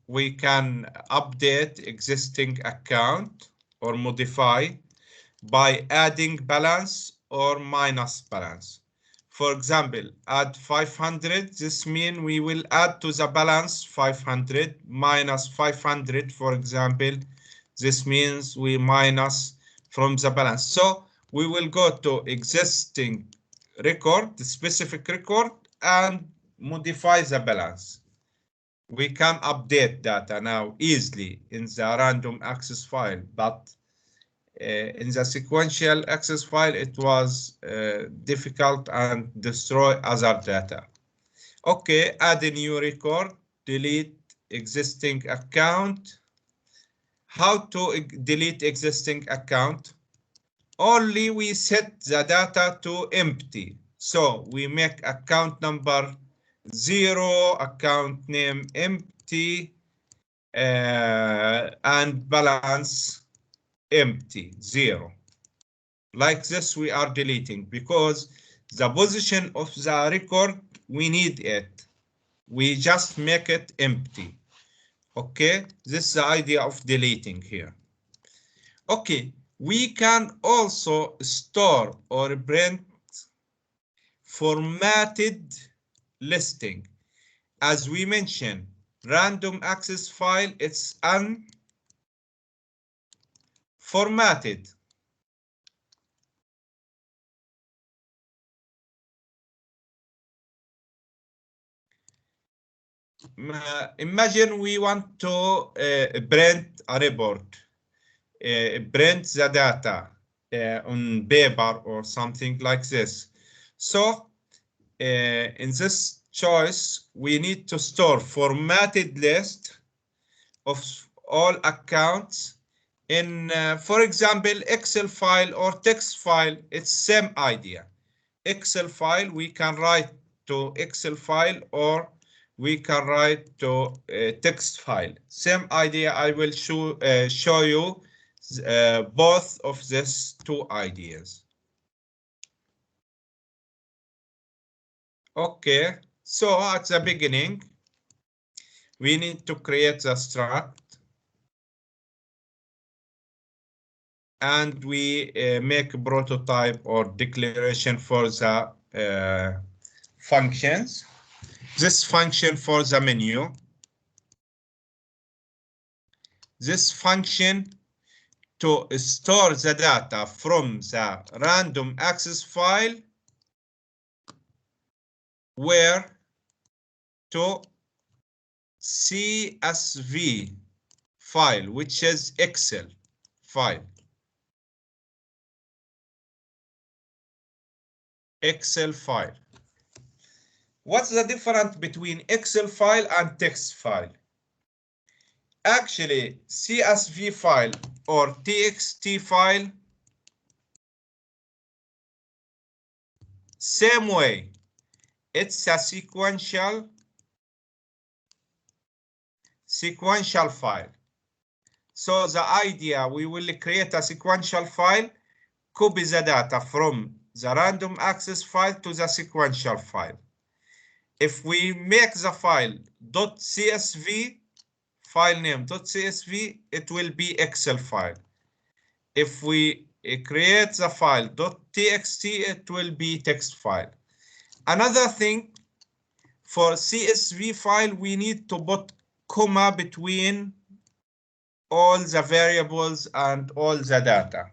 we can update existing account or modify by adding balance or minus balance. For example, add 500. This means we will add to the balance 500 minus 500, for example. This means we minus from the balance. So we will go to existing record, the specific record, and modify the balance. We can update data now easily in the random access file, but in the sequential access file, it was difficult and destroy other data. Okay, add a new record, delete existing account. How to delete existing account? Only we set the data to empty. So we make account number 0, account name empty, and balance empty, 0. Like this, we are deleting because the position of the record, we need it. We just make it empty. Okay, this is the idea of deleting here. Okay, we can also store or print formatted listing. As we mentioned, random access file, it's unformatted. Imagine we want to print a report, print the data on paper or something like this. So in this choice, we need to store formatted list of all accounts in, for example, Excel file or text file. It's same idea. Excel file, we can write to Excel file or we can write to text file. Same idea. I will show you both of these two ideas. Okay, so at the beginning, we need to create the struct. And we make a prototype or declaration for the functions. This function for the menu. This function to store the data from the random access file where to CSV file, which is Excel file. Excel file. What's the difference between Excel file and text file? Actually, CSV file or TXT file, same way. It's a sequential file. So the idea, we will create a sequential file, copy the data from the random access file to the sequential file. If we make the file .csv, file name .csv, it will be Excel file. If we create the file .txt, it will be text file. Another thing, for CSV file, we need to put comma between all the variables and all the data.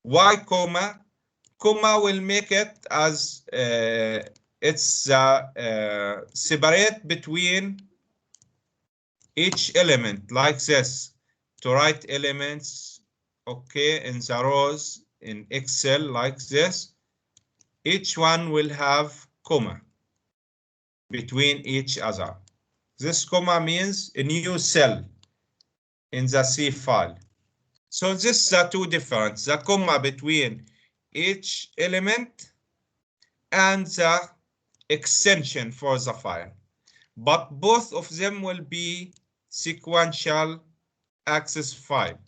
Why comma? Comma will make it as it's separate between each element, like this, to write elements, okay, in the rows in Excel like this. Each one will have comma between each other. This comma means a new cell in the C file. So this is the two difference, the comma between each element and the extension for the file. But both of them will be sequential access file.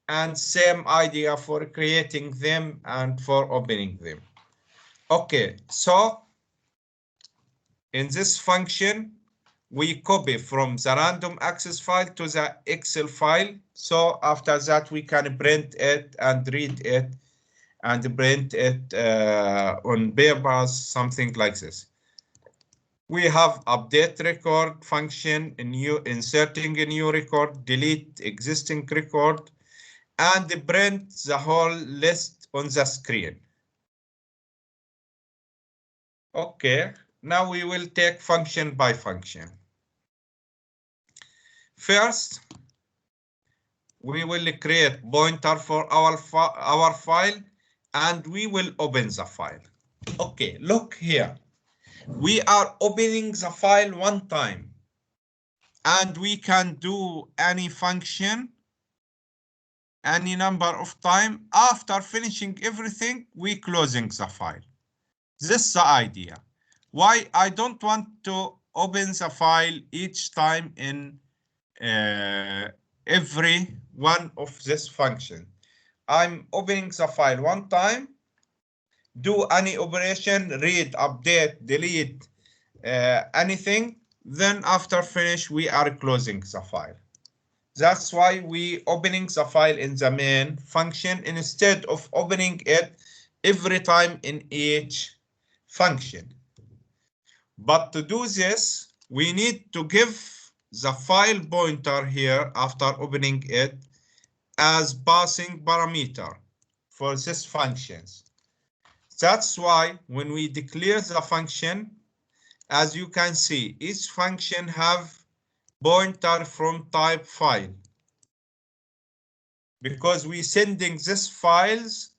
And same idea for creating them and for opening them. Okay, so in this function, we copy from the random access file to the Excel file. So after that, we can print it and read it and print it on papers, something like this. We have update record function, inserting a new record, delete existing record, and print the whole list on the screen. Okay, now we will take function by function. First, we will create pointer for our file, and we will open the file. Okay, look here. We are opening the file one time, and we can do any function any number of times. After finishing everything, we closing the file. This is the idea. Why I don't want to open the file each time in every one of this function. I'm opening the file one time, do any operation, read, update, delete, anything. Then after finish, we are closing the file. That's why we opening the file in the main function instead of opening it every time in each function. But to do this, we need to give the file pointer here after opening it as passing parameter for this functions. That's why when we declare the function, as you can see, each function have pointer from type file, because we sending this files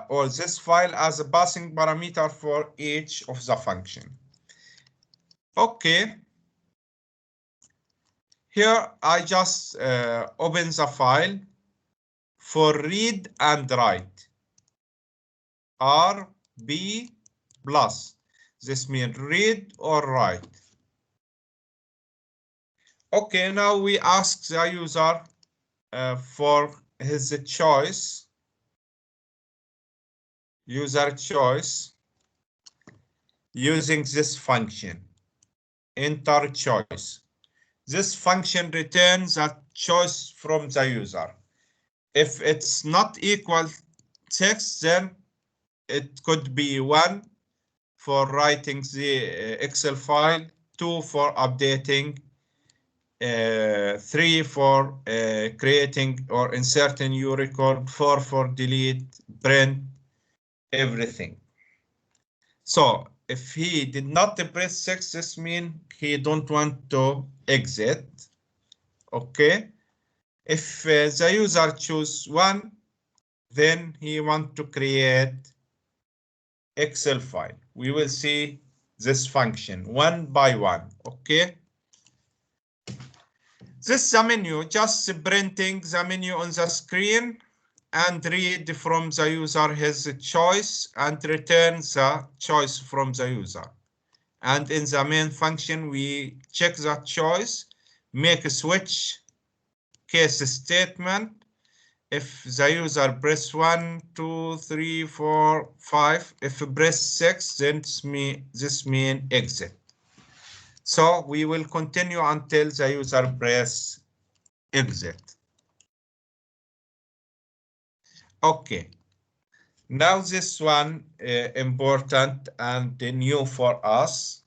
or this file as a passing parameter for each of the function. Okay, here I just open the file for read and write. RB plus. This means read or write. Okay, now we ask the user for his choice. User choice using this function. Enter choice. This function returns a choice from the user. If it's not equal text, then it could be 1 for writing the Excel file, 2 for updating, 3 for creating or inserting new record, 4 for delete, print, everything. So if he did not press 6, this means he don't want to exit. Okay. If the user choose 1, then he want to create Excel file. We will see this function one by one. Okay. This is the menu, just printing the menu on the screen and read from the user his choice and return the choice from the user. And in the main function, we check that choice, make a switch case statement. If the user press 1, 2, 3, 4, 5, if press 6, then this means exit. So we will continue until the user press exit. Okay. Now this one important and new for us.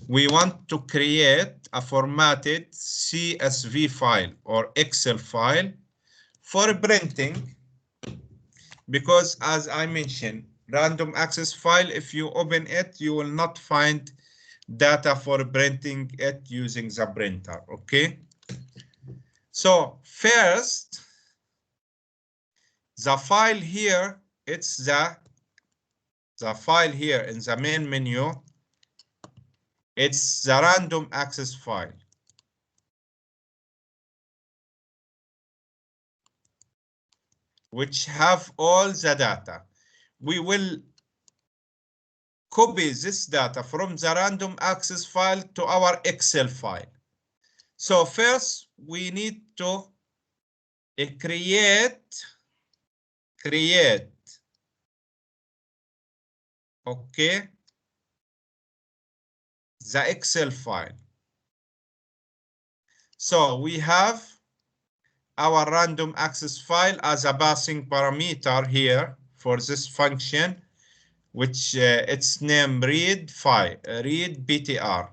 We want to create a formatted CSV file or Excel file for printing, because as I mentioned, random access file, if you open it, you will not find data for printing it using the printer. Okay. So first, the file here, it's the file here in the main menu. It's the random access file. Which have all the data. We will copy this data from the random access file to our Excel file. So first we need to create, okay, the Excel file. So we have our random access file as a passing parameter here for this function, which its name read file, read btr.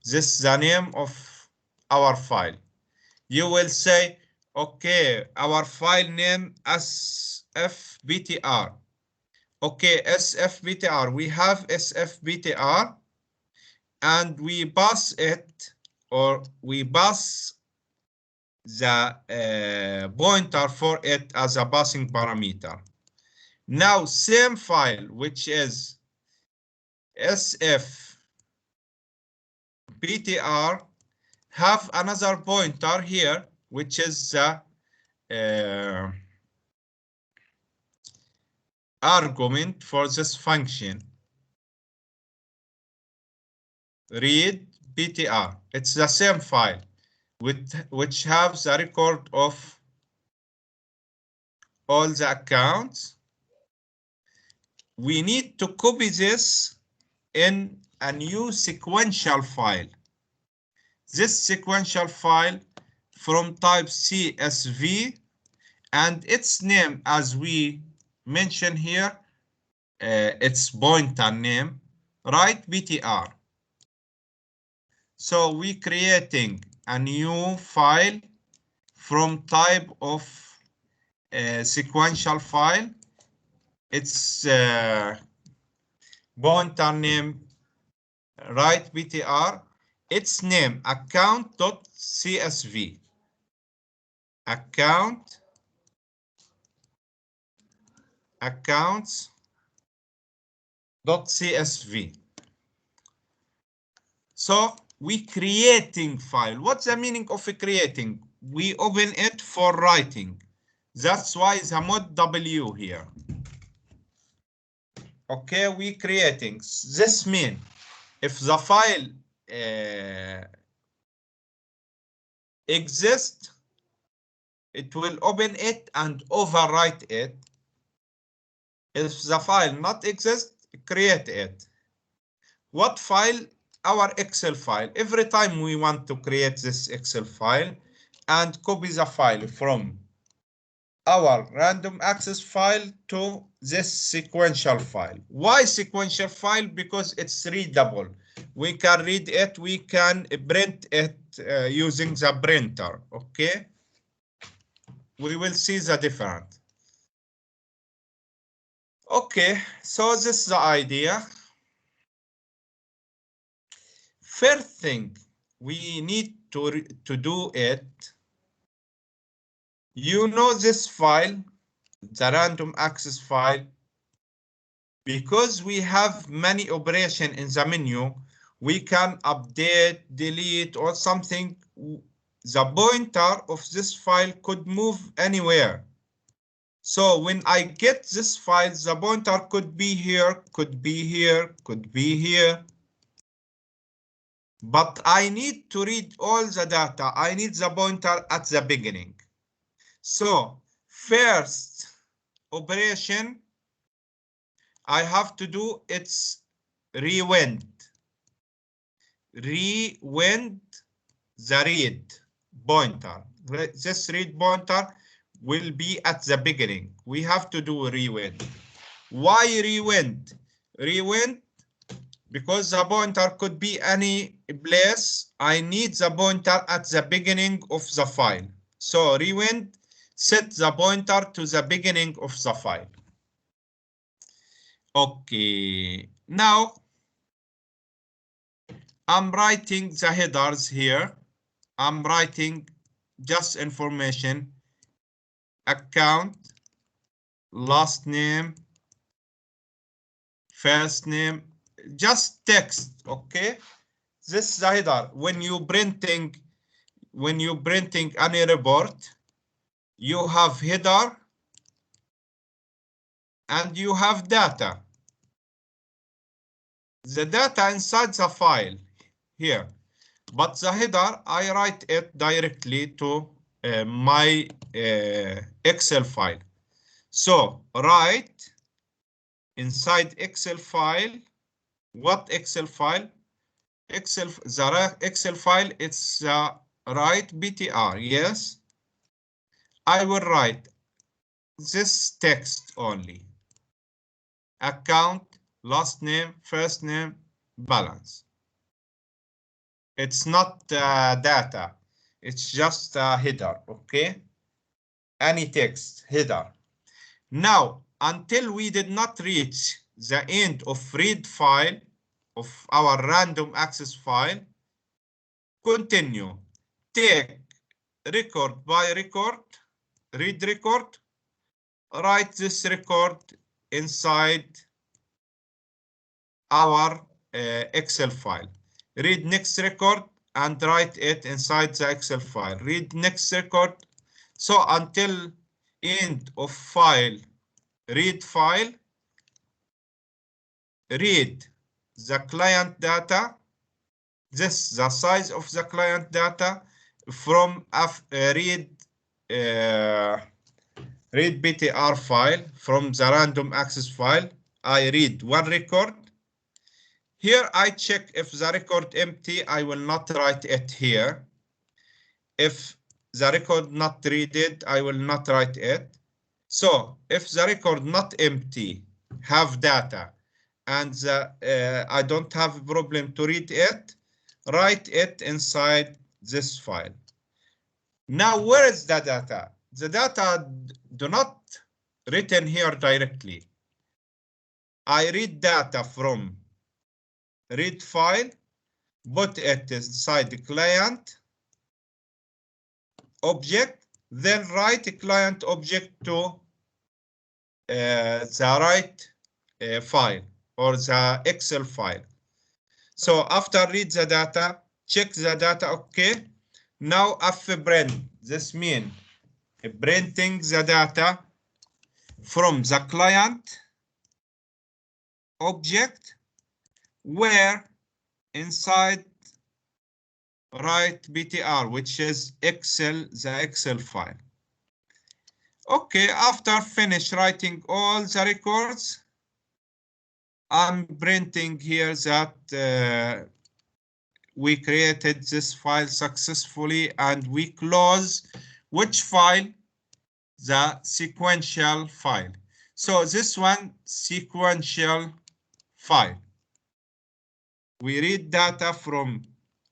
This is the name of our file. You will say, okay, our file name sfbtr. Okay, sfbtr, we have sfbtr, and we pass it, or we pass the pointer for it as a passing parameter. Now, same file, which is sfbtr, have another pointer here, which is the argument for this function, read btr. It's the same file which has the record of all the accounts. We need to copy this in a new sequential file. This sequential file from type CSV, and its name, as we mentioned here, its pointer name, write btr. So we creating a new file from type of sequential file. Its pointer name, write btr. Its name, account.csv. accounts.csv. So we creating file. What's the meaning of creating? We open it for writing. That's why the mod W here. Okay, we creating. This means if the file exists, it will open it and overwrite it. If the file not exist, create it. What file? Our Excel file. Every time we want to create this Excel file and copy the file from our random access file to this sequential file. Why sequential file? Because it's readable. We can read it, we can print it using the printer, okay? We will see the difference. Okay, so this is the idea. First thing we need to do it, you know this file, the random access file, because we have many operations in the menu, we can update, delete, or something. The pointer of this file could move anywhere. So when I get this file, the pointer could be here, could be here, could be here. But I need to read all the data. I need the pointer at the beginning. So first operation I have to do, it's rewind. Rewind the read pointer. This read pointer will be at the beginning. We have to do rewind. Why rewind? Rewind because the pointer could be any place. I need the pointer at the beginning of the file. So rewind, set the pointer to the beginning of the file. Okay, now I'm writing the headers here. I'm writing just information, account, last name, first name, just text, okay? This is the header. When you printing any report, you have header and you have data. The data inside the file here, but the header, I write it directly to my Excel file. So write inside Excel file. What Excel file? The Excel file, it's write btr. Yes, I will write this text only. Account, last name, first name, balance. It's not data. It's just a header, okay? Any text, header. Now, until we did not reach the end of read file of our random access file, continue. Take record by record, read record, write this record inside our Excel file. Read next record and write it inside the Excel file. Read next record. So until end of file, read file, read the client data. This is the size of the client data from read BTR file from the random access file. I read one record. Here I check if the record empty, I will not write it here. If the record not readed, I will not write it. So if the record not empty, have data, and I don't have a problem to read it, write it inside this file. Now, where is the data? The data do not written here directly. I read data from read file, put it inside the client object, then write a client object to the right file or the Excel file. So after read the data, check the data, okay. Now after print, this means printing the data from the client object where inside write BTR, which is Excel, the Excel file. Okay, after finish writing all the records, I'm printing here that we created this file successfully and we close which file? The sequential file. So this one, sequential file. We read data from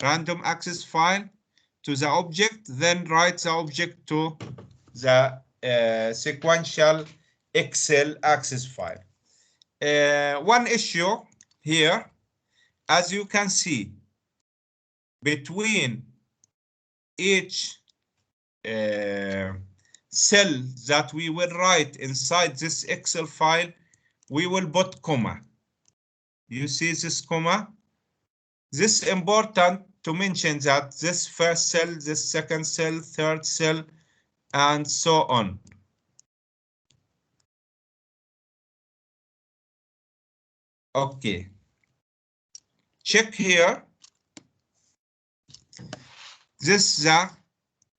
random access file to the object, then write the object to the sequential Excel access file. One issue here, as you can see, between each cell that we will write inside this Excel file, we will put comma. You see this comma? This is important to mention that this first cell, this second cell, third cell, and so on. Okay. Check here. This is the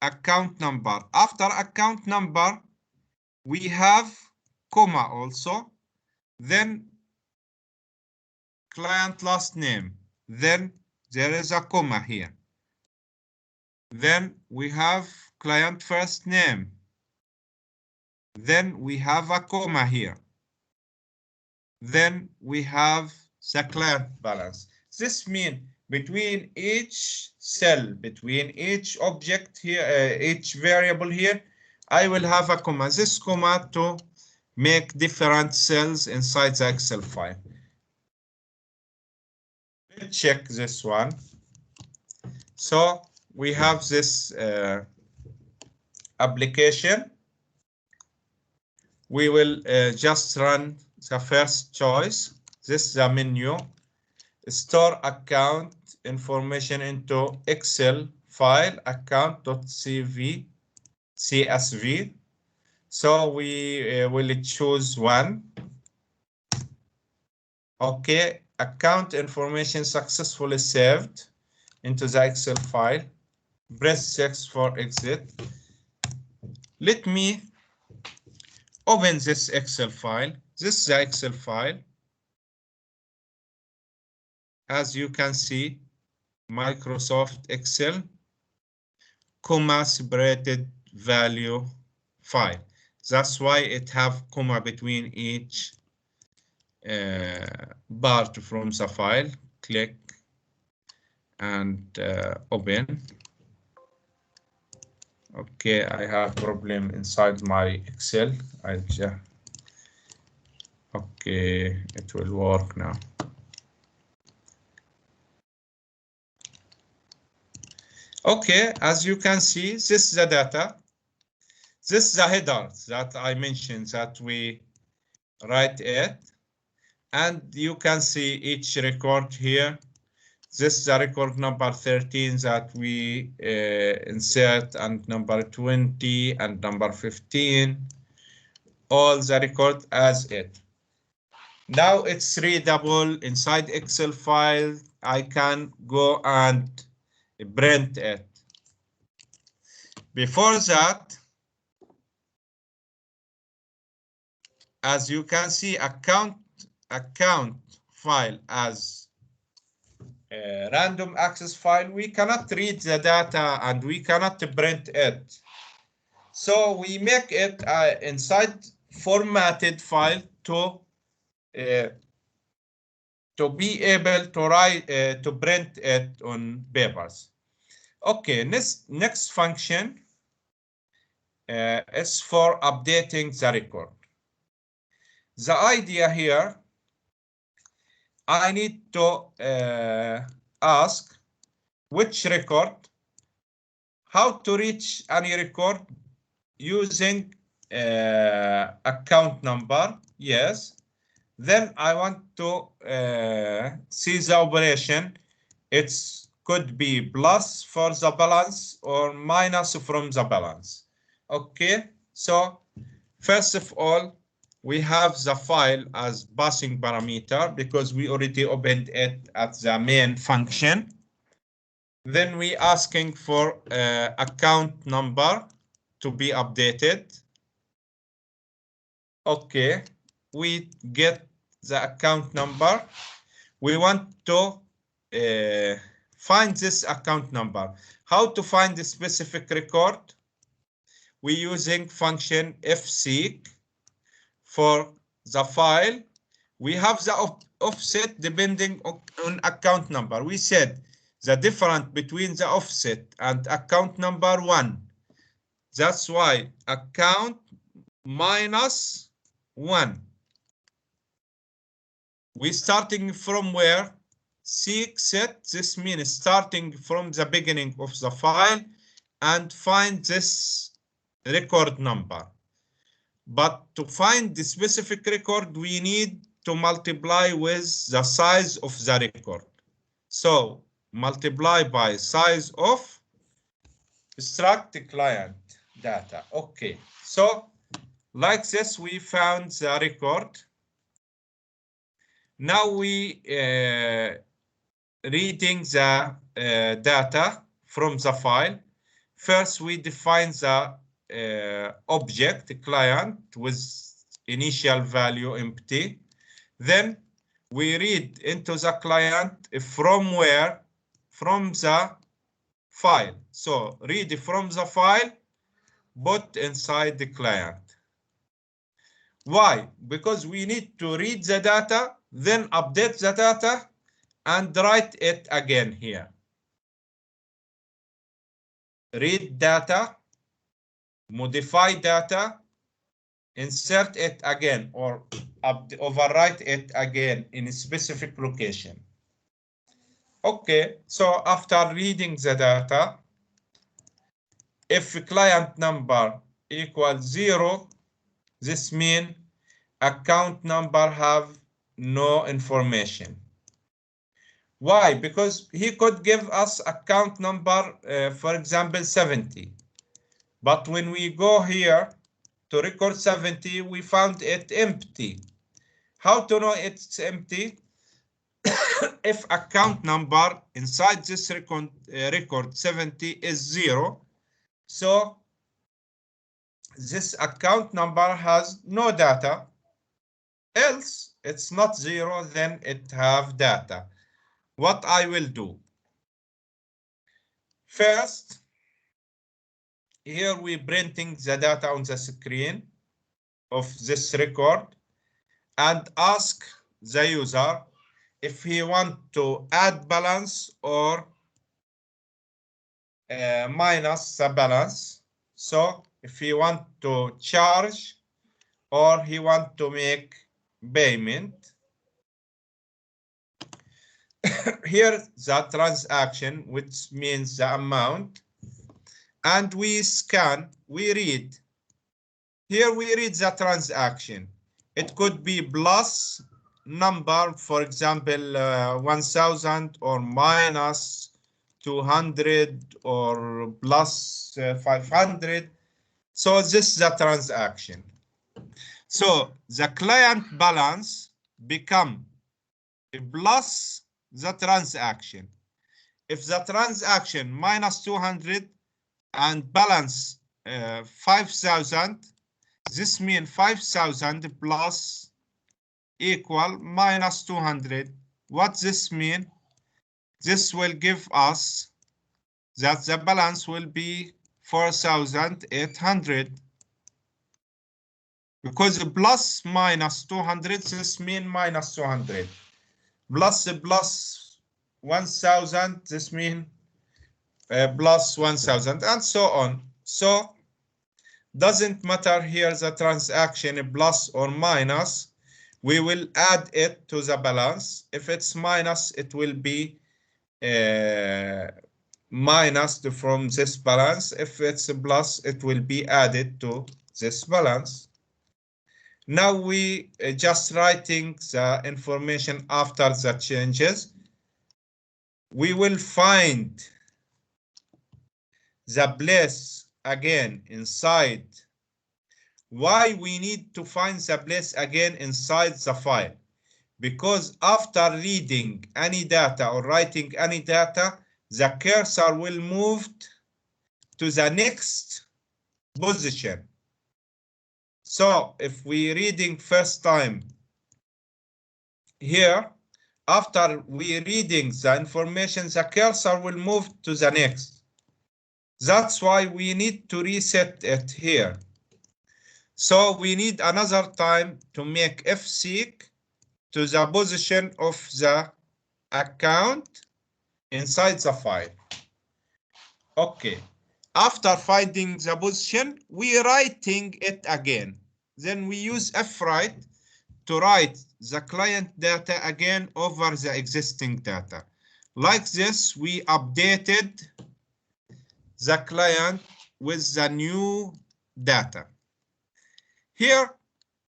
account number. After account number, we have comma also. Then client last name. Then there is a comma here. Then we have client first name. Then we have a comma here. Then we have the client balance. This means between each cell, between each object here, each variable here, I will have a comma. This comma to make different cells inside the Excel file. Let's check this one. So we have this application. We will just run the first choice. This is the menu. Store account information into Excel file account.csv. So we will choose one. Okay, account information successfully saved into the Excel file. Press 6 for exit. Let me open this Excel file. This is the Excel file. As you can see, Microsoft Excel, comma separated value file. That's why it have comma between each part from the file. Click and open. Okay, I have problem inside my Excel. Okay, it will work now. Okay, as you can see, this is the data. This is the header that I mentioned that we write it. And you can see each record here. This is the record number 13 that we insert, and number 20 and number 15. All the record as it. Now it's readable inside Excel file. I can go and print it. Before that, as you can see, account file as a random access file, we cannot read the data and we cannot print it. So we make it inside formatted file to be able to write to print it on papers. Okay, next function is for updating the record. The idea here, I need to ask which record, how to reach any record using account number. Yes. Then I want to see the operation. It could be plus for the balance or minus from the balance. Okay, so first of all, we have the file as passing parameter because we already opened it at the main function. Then we asking for account number to be updated. Okay, we get the account number. We want to find this account number. How to find the specific record? We using function fseek. For the file, we have the offset depending on account number. We said the difference between the offset and account number 1. That's why account minus 1. We starting from where? Seek set. This means starting from the beginning of the file and find this record number. But to find the specific record, we need to multiply with the size of the record. So multiply by size of struct client data. Okay, so like this, we found the record. Now we reading the data from the file. First, we define the object client with initial value empty. Then we read into the client from where? From the file. So read from the file, put inside the client. Why? Because we need to read the data, then update the data and write it again here. Read data, modify data, insert it again, or overwrite it again in a specific location. Okay, so after reading the data, if client number equals 0, this means account number have no information. Why? Because he could give us account number, for example, 70. But when we go here to record 70, we found it empty. How to know it's empty? If account number inside this record 70 is 0, so this account number has no data. Else it's not 0, then it have data. What I will do? First, here we printing the data on the screen. of this record and ask the user if he want to add balance or minus the balance. So if he want to charge or he want to make payment. Here the transaction, which means the amount, and we scan, we read. Here we read the transaction. It could be plus number, for example, 1000 or minus 200 or plus 500. So this is the transaction. So the client balance become plus the transaction. If the transaction minus 200 and balance 5,000, this means 5,000 plus equal minus 200. What this mean? This will give us that the balance will be 4,800. Because plus minus 200, this means minus 200. Plus 1,000, this means plus 1,000, and so on. So doesn't matter here the transaction plus or minus, we will add it to the balance. If it's minus, it will be minus from this balance. If it's plus, it will be added to this balance. Now we just writing the information after the changes. We will find the place again inside. Why we need to find the place again inside the file? Because after reading any data or writing any data, the cursor will move to the next position. So if we reading first time here, after we reading the information, the cursor will move to the next. That's why we need to reset it here. So we need another time to make fseek to the position of the account inside the file. Okay. After finding the position, we writing it again. Then we use fwrite to write the client data again over the existing data. Like this, we updated the client with the new data. Here,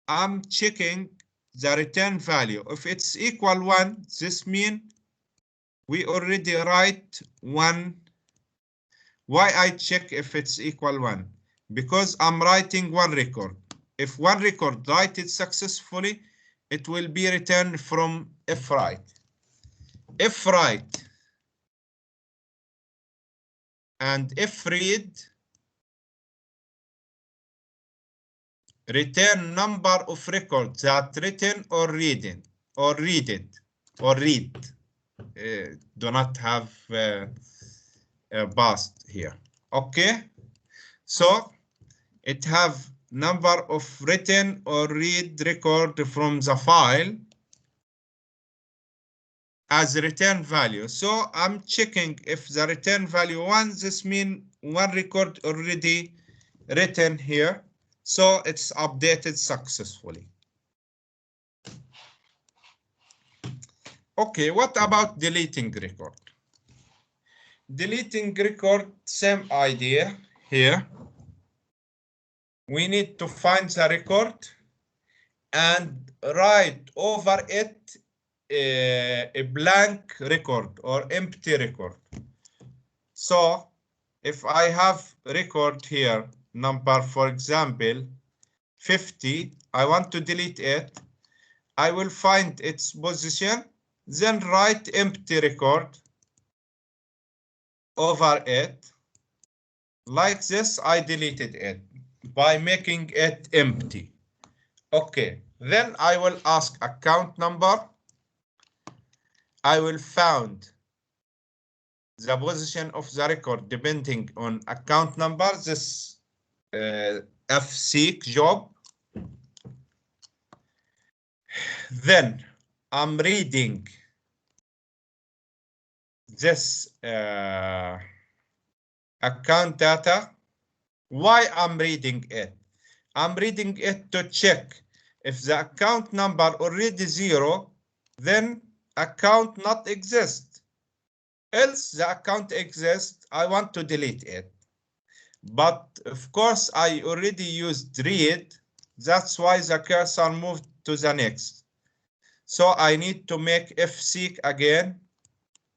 I'm checking the return value. If it's equal 1, this means we already write 1. Why I check if it's equal 1? Because I'm writing one record. If one record write successfully, it will be returned from fwrite. Fwrite and fread return number of records that written or reading or read. Do not have past here. Okay, so it have number of written or read record from the file as return value. So I'm checking if the return value 1, this means one record already written here. So it's updated successfully. Okay, what about deleting record? Deleting record, same idea here. We need to find the record and write over it a blank record or empty record. So if I have record here, number, for example, 50, I want to delete it. I will find its position, then write empty record over it. Like this, I deleted it by making it empty. Okay, then I will ask account number. I will find the position of the record depending on account number, this fseek job. Then I'm reading this account data. Why I'm reading it? I'm reading it to check if the account number already 0, then account not exist. Else the account exists, I want to delete it. But of course I already used read, that's why the cursor moved to the next. So I need to make fseek again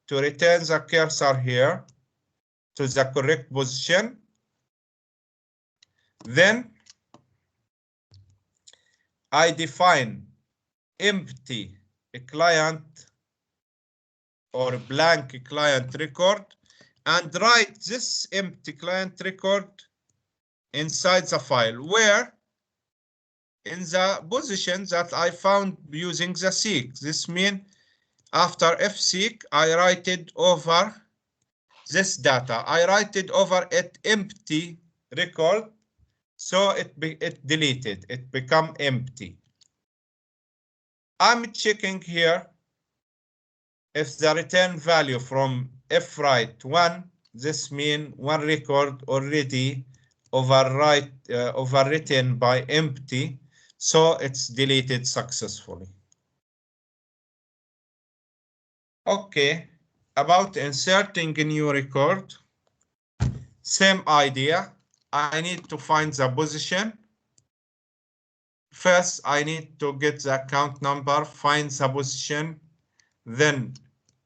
to return the cursor here to the correct position. Then I define empty client or blank client record and write this empty client record inside the file, where in the position that I found using the seek. This means after fseek, I write it over this data. I write it over it empty record, so it deleted. It become empty. I'm checking here if the return value from fwrite 1, this means one record already overwritten by empty, so it's deleted successfully. Okay, about inserting a new record, same idea. I need to find the position. First, I need to get the account number, find the position, then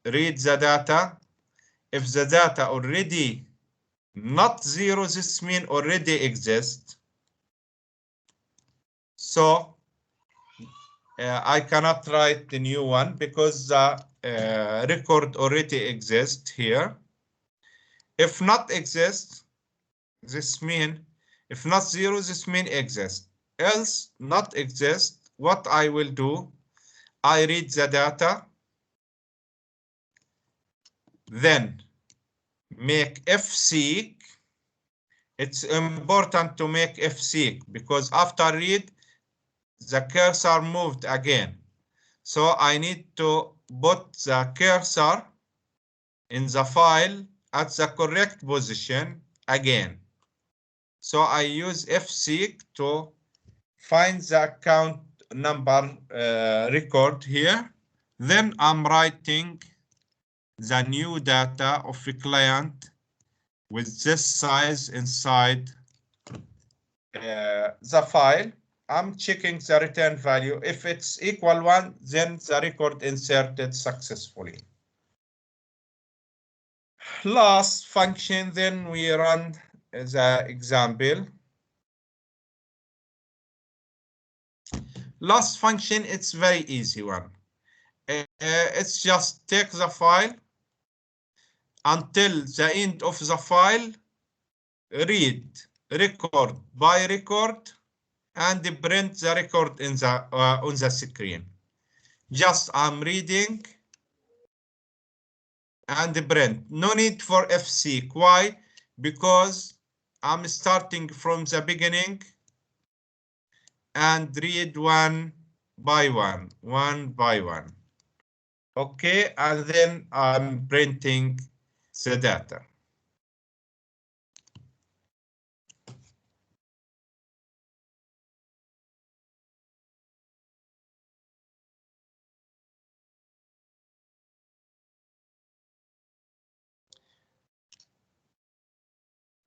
read the data. If the data already not 0, this means already exists. So I cannot write the new one because the record already exists here. If not exists, this means, if not 0, this means exist. Else not exist, what I will do, I read the data, then make fseek. It's important to make fseek because after read, the cursor moved again. So I need to put the cursor in the file at the correct position again. So I use fseek to find the account number record here. Then I'm writing the new data of a client with this size inside the file. I'm checking the return value. If it's equal 1, then the record inserted successfully. Last function, then we run the example. Last function, it's very easy one. It's just take the file until the end of the file, read record by record, and print the record in the on the screen. Just I'm reading and print. No need for fseek. Why? Because I'm starting from the beginning and read one by one. Okay, and then I'm printing the data.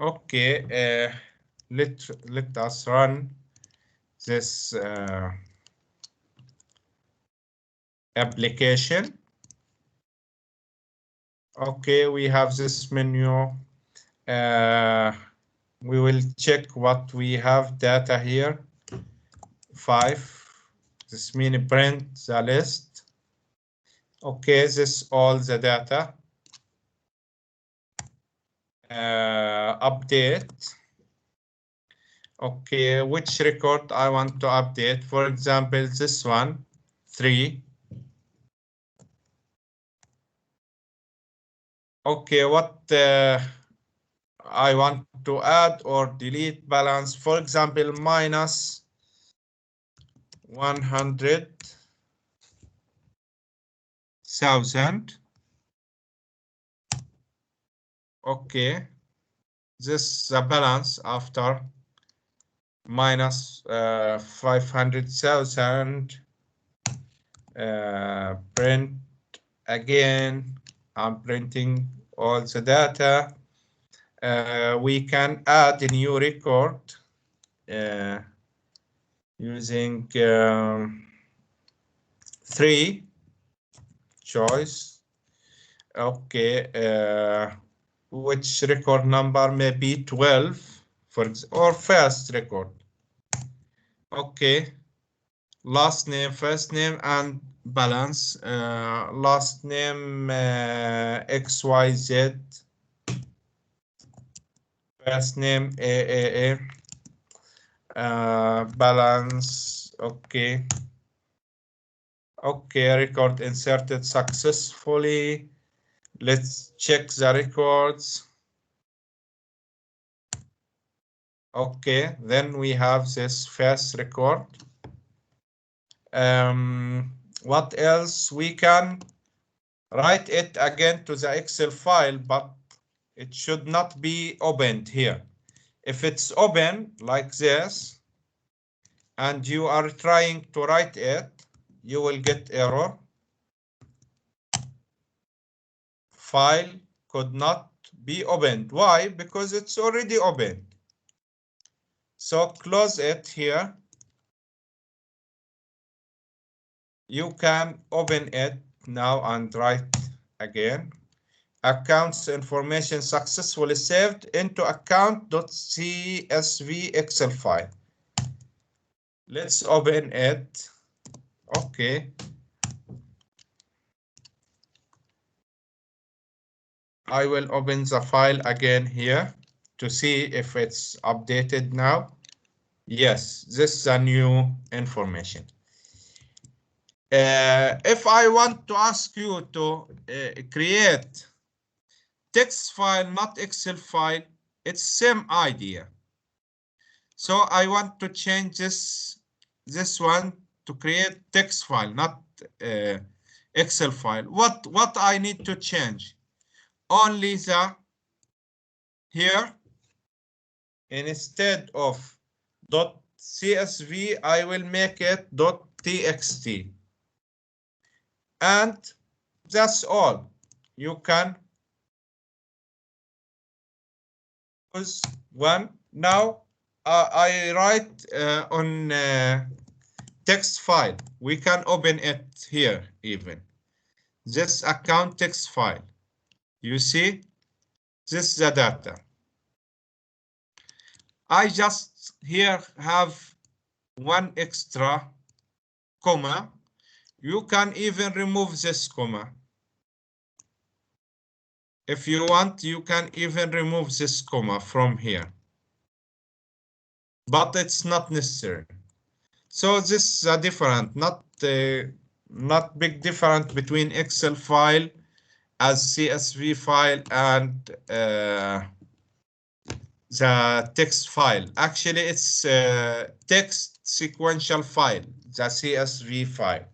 Okay, let us run this application. Okay, we have this menu. We will check what we have data here. 5. This means print the list. Okay, this is all the data. Update. Okay, which record I want to update? For example, this one, 3. Okay, what I want to add or delete balance, for example, minus 100. thousand. Okay, this is the balance after minus 500,000. Print again. I'm printing all the data. We can add a new record using 3 choice. Okay, which record number may be 12 or first record. Okay, last name, first name, and balance. Last name XYZ. First name AAA. Balance. Okay. Okay, record inserted successfully. Let's check the records. Okay, then we have this first record. What else? We can write it again to the Excel file, but it should not be opened here. If it's open like this, and you are trying to write it, you will get error. File could not be opened. Why? Because it's already opened. So close it here. You can open it now and write again. Accounts information successfully saved into account.csv Excel file. Let's open it. Okay. I will open the file again here to see if it's updated now. Yes, this is a new information. If I want to ask you to create text file, not Excel file, it's same idea. So I want to change this one to create text file, not Excel file. What I need to change? Only the here, instead of .csv, I will make it .txt. And that's all. You can use one. Now I write on text file. We can open it here even. This account text file. You see, this is the data. I just here have one extra comma. You can even remove this comma. If you want, you can even remove this comma from here. But it's not necessary. So this is a different, not big difference between Excel file as CSV file and the text file. Actually, it's text sequential file, the CSV file.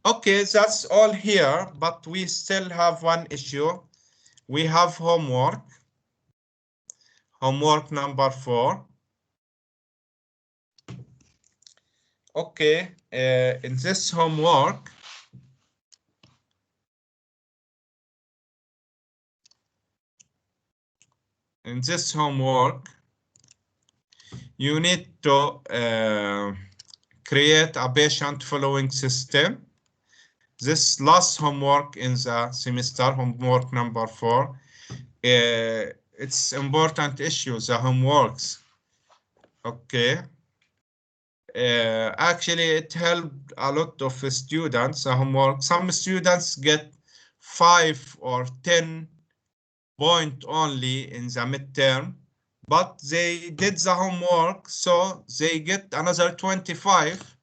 Okay, that's all here, but we still have one issue. We have homework. Homework number 4. Okay, in this homework, you need to create a patient following system. This last homework in the semester, homework number 4, it's important issue, the homeworks. Okay. Actually, it helped a lot of students, the homework. Some students get 5 or 10 point only in the midterm, but they did the homework, so they get another 25.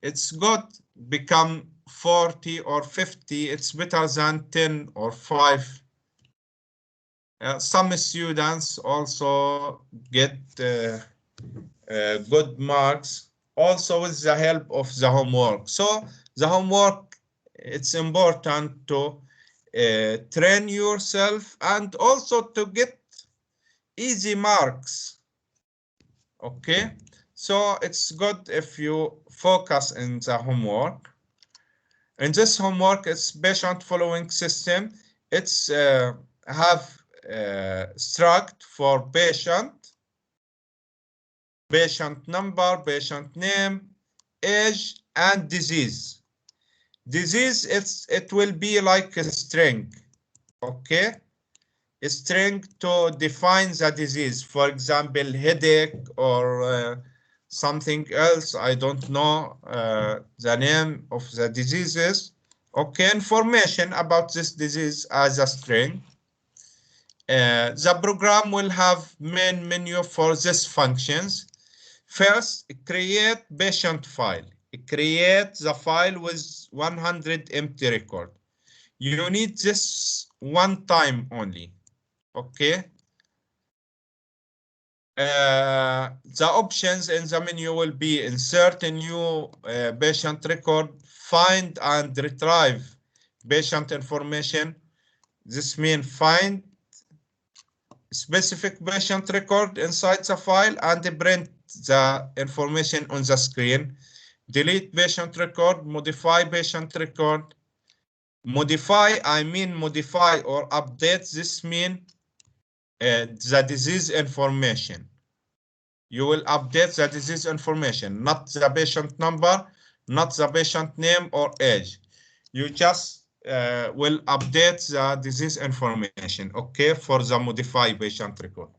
It's good, become 40 or 50. It's better than 10 or 5. Some students also get good marks, also with the help of the homework. So the homework it's important to train yourself and also to get easy marks. Okay, so it's good if you focus in the homework. In this homework, it's patient following system. It's have struct for patient number, patient name, age, and disease. Disease, it will be like a string, okay? A string to define the disease. For example, headache or something else. I don't know the name of the diseases. Okay, information about this disease as a string. The program will have main menu for these functions. First, create patient file. Create the file with 100 empty record. You need this one time only. Okay. The options in the menu will be insert a new patient record, find and retrieve patient information. This means find specific patient record inside the file and print the information on the screen. Delete patient record, modify patient record. Modify, I mean modify or update. This means the disease information. You will update the disease information, not the patient number, not the patient name or age. You just will update the disease information, okay, for the modify patient record.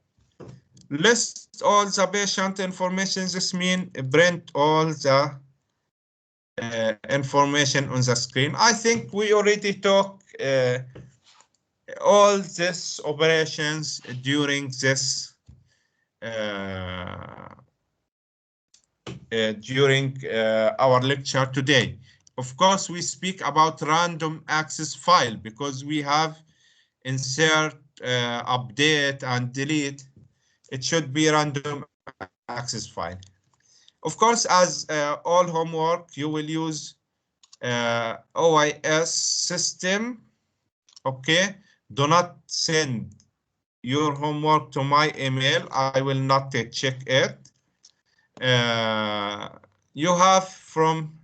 List all the patient information. This means print all the information on the screen. I think we already talked all these operations during this during our lecture today. Of course, we speak about random access file because we have insert, update, and delete. It should be random access file. Of course, as all homework, you will use OIS system. Okay, do not send your homework to my email. I will not check it. You have from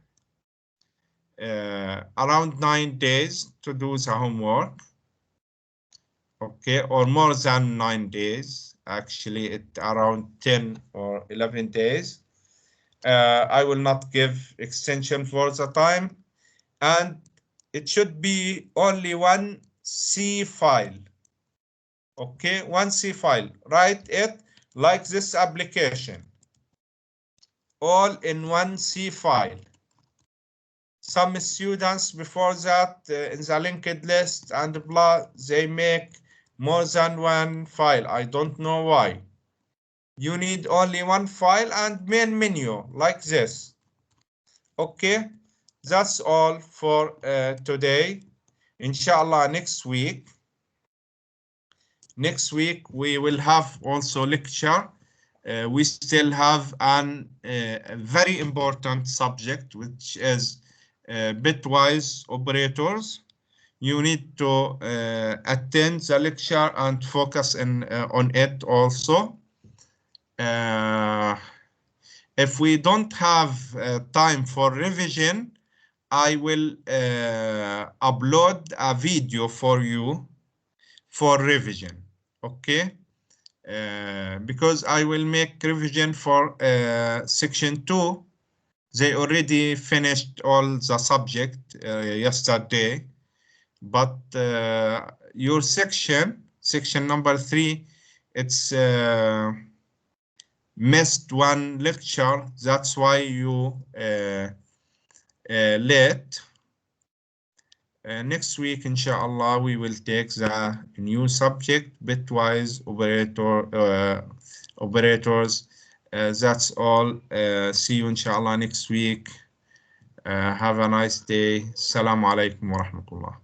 around 9 days to do the homework. Okay, or more than 9 days. Actually, it around 10 or 11 days. I will not give extension for the time, and it should be only one C file. Okay, one C file. Write it like this application, all in one C file. Some students before that in the linked list and blah, they make more than one file. I don't know why. You need only one file and main menu like this. Okay, that's all for today. Inshallah, next week we will have also lecture. We still have a very important subject, which is bitwise operators. You need to attend the lecture and focus on it also. If we don't have time for revision, I will upload a video for you for revision, okay? Because I will make revision for section 2. They already finished all the subject yesterday, but your section number 3, it's missed one lecture. That's why you late. Next week, inshallah, we will take the new subject, bitwise operators. That's all. See you, inshallah, next week. Have a nice day. Assalamu alaikum wa rahmatullah.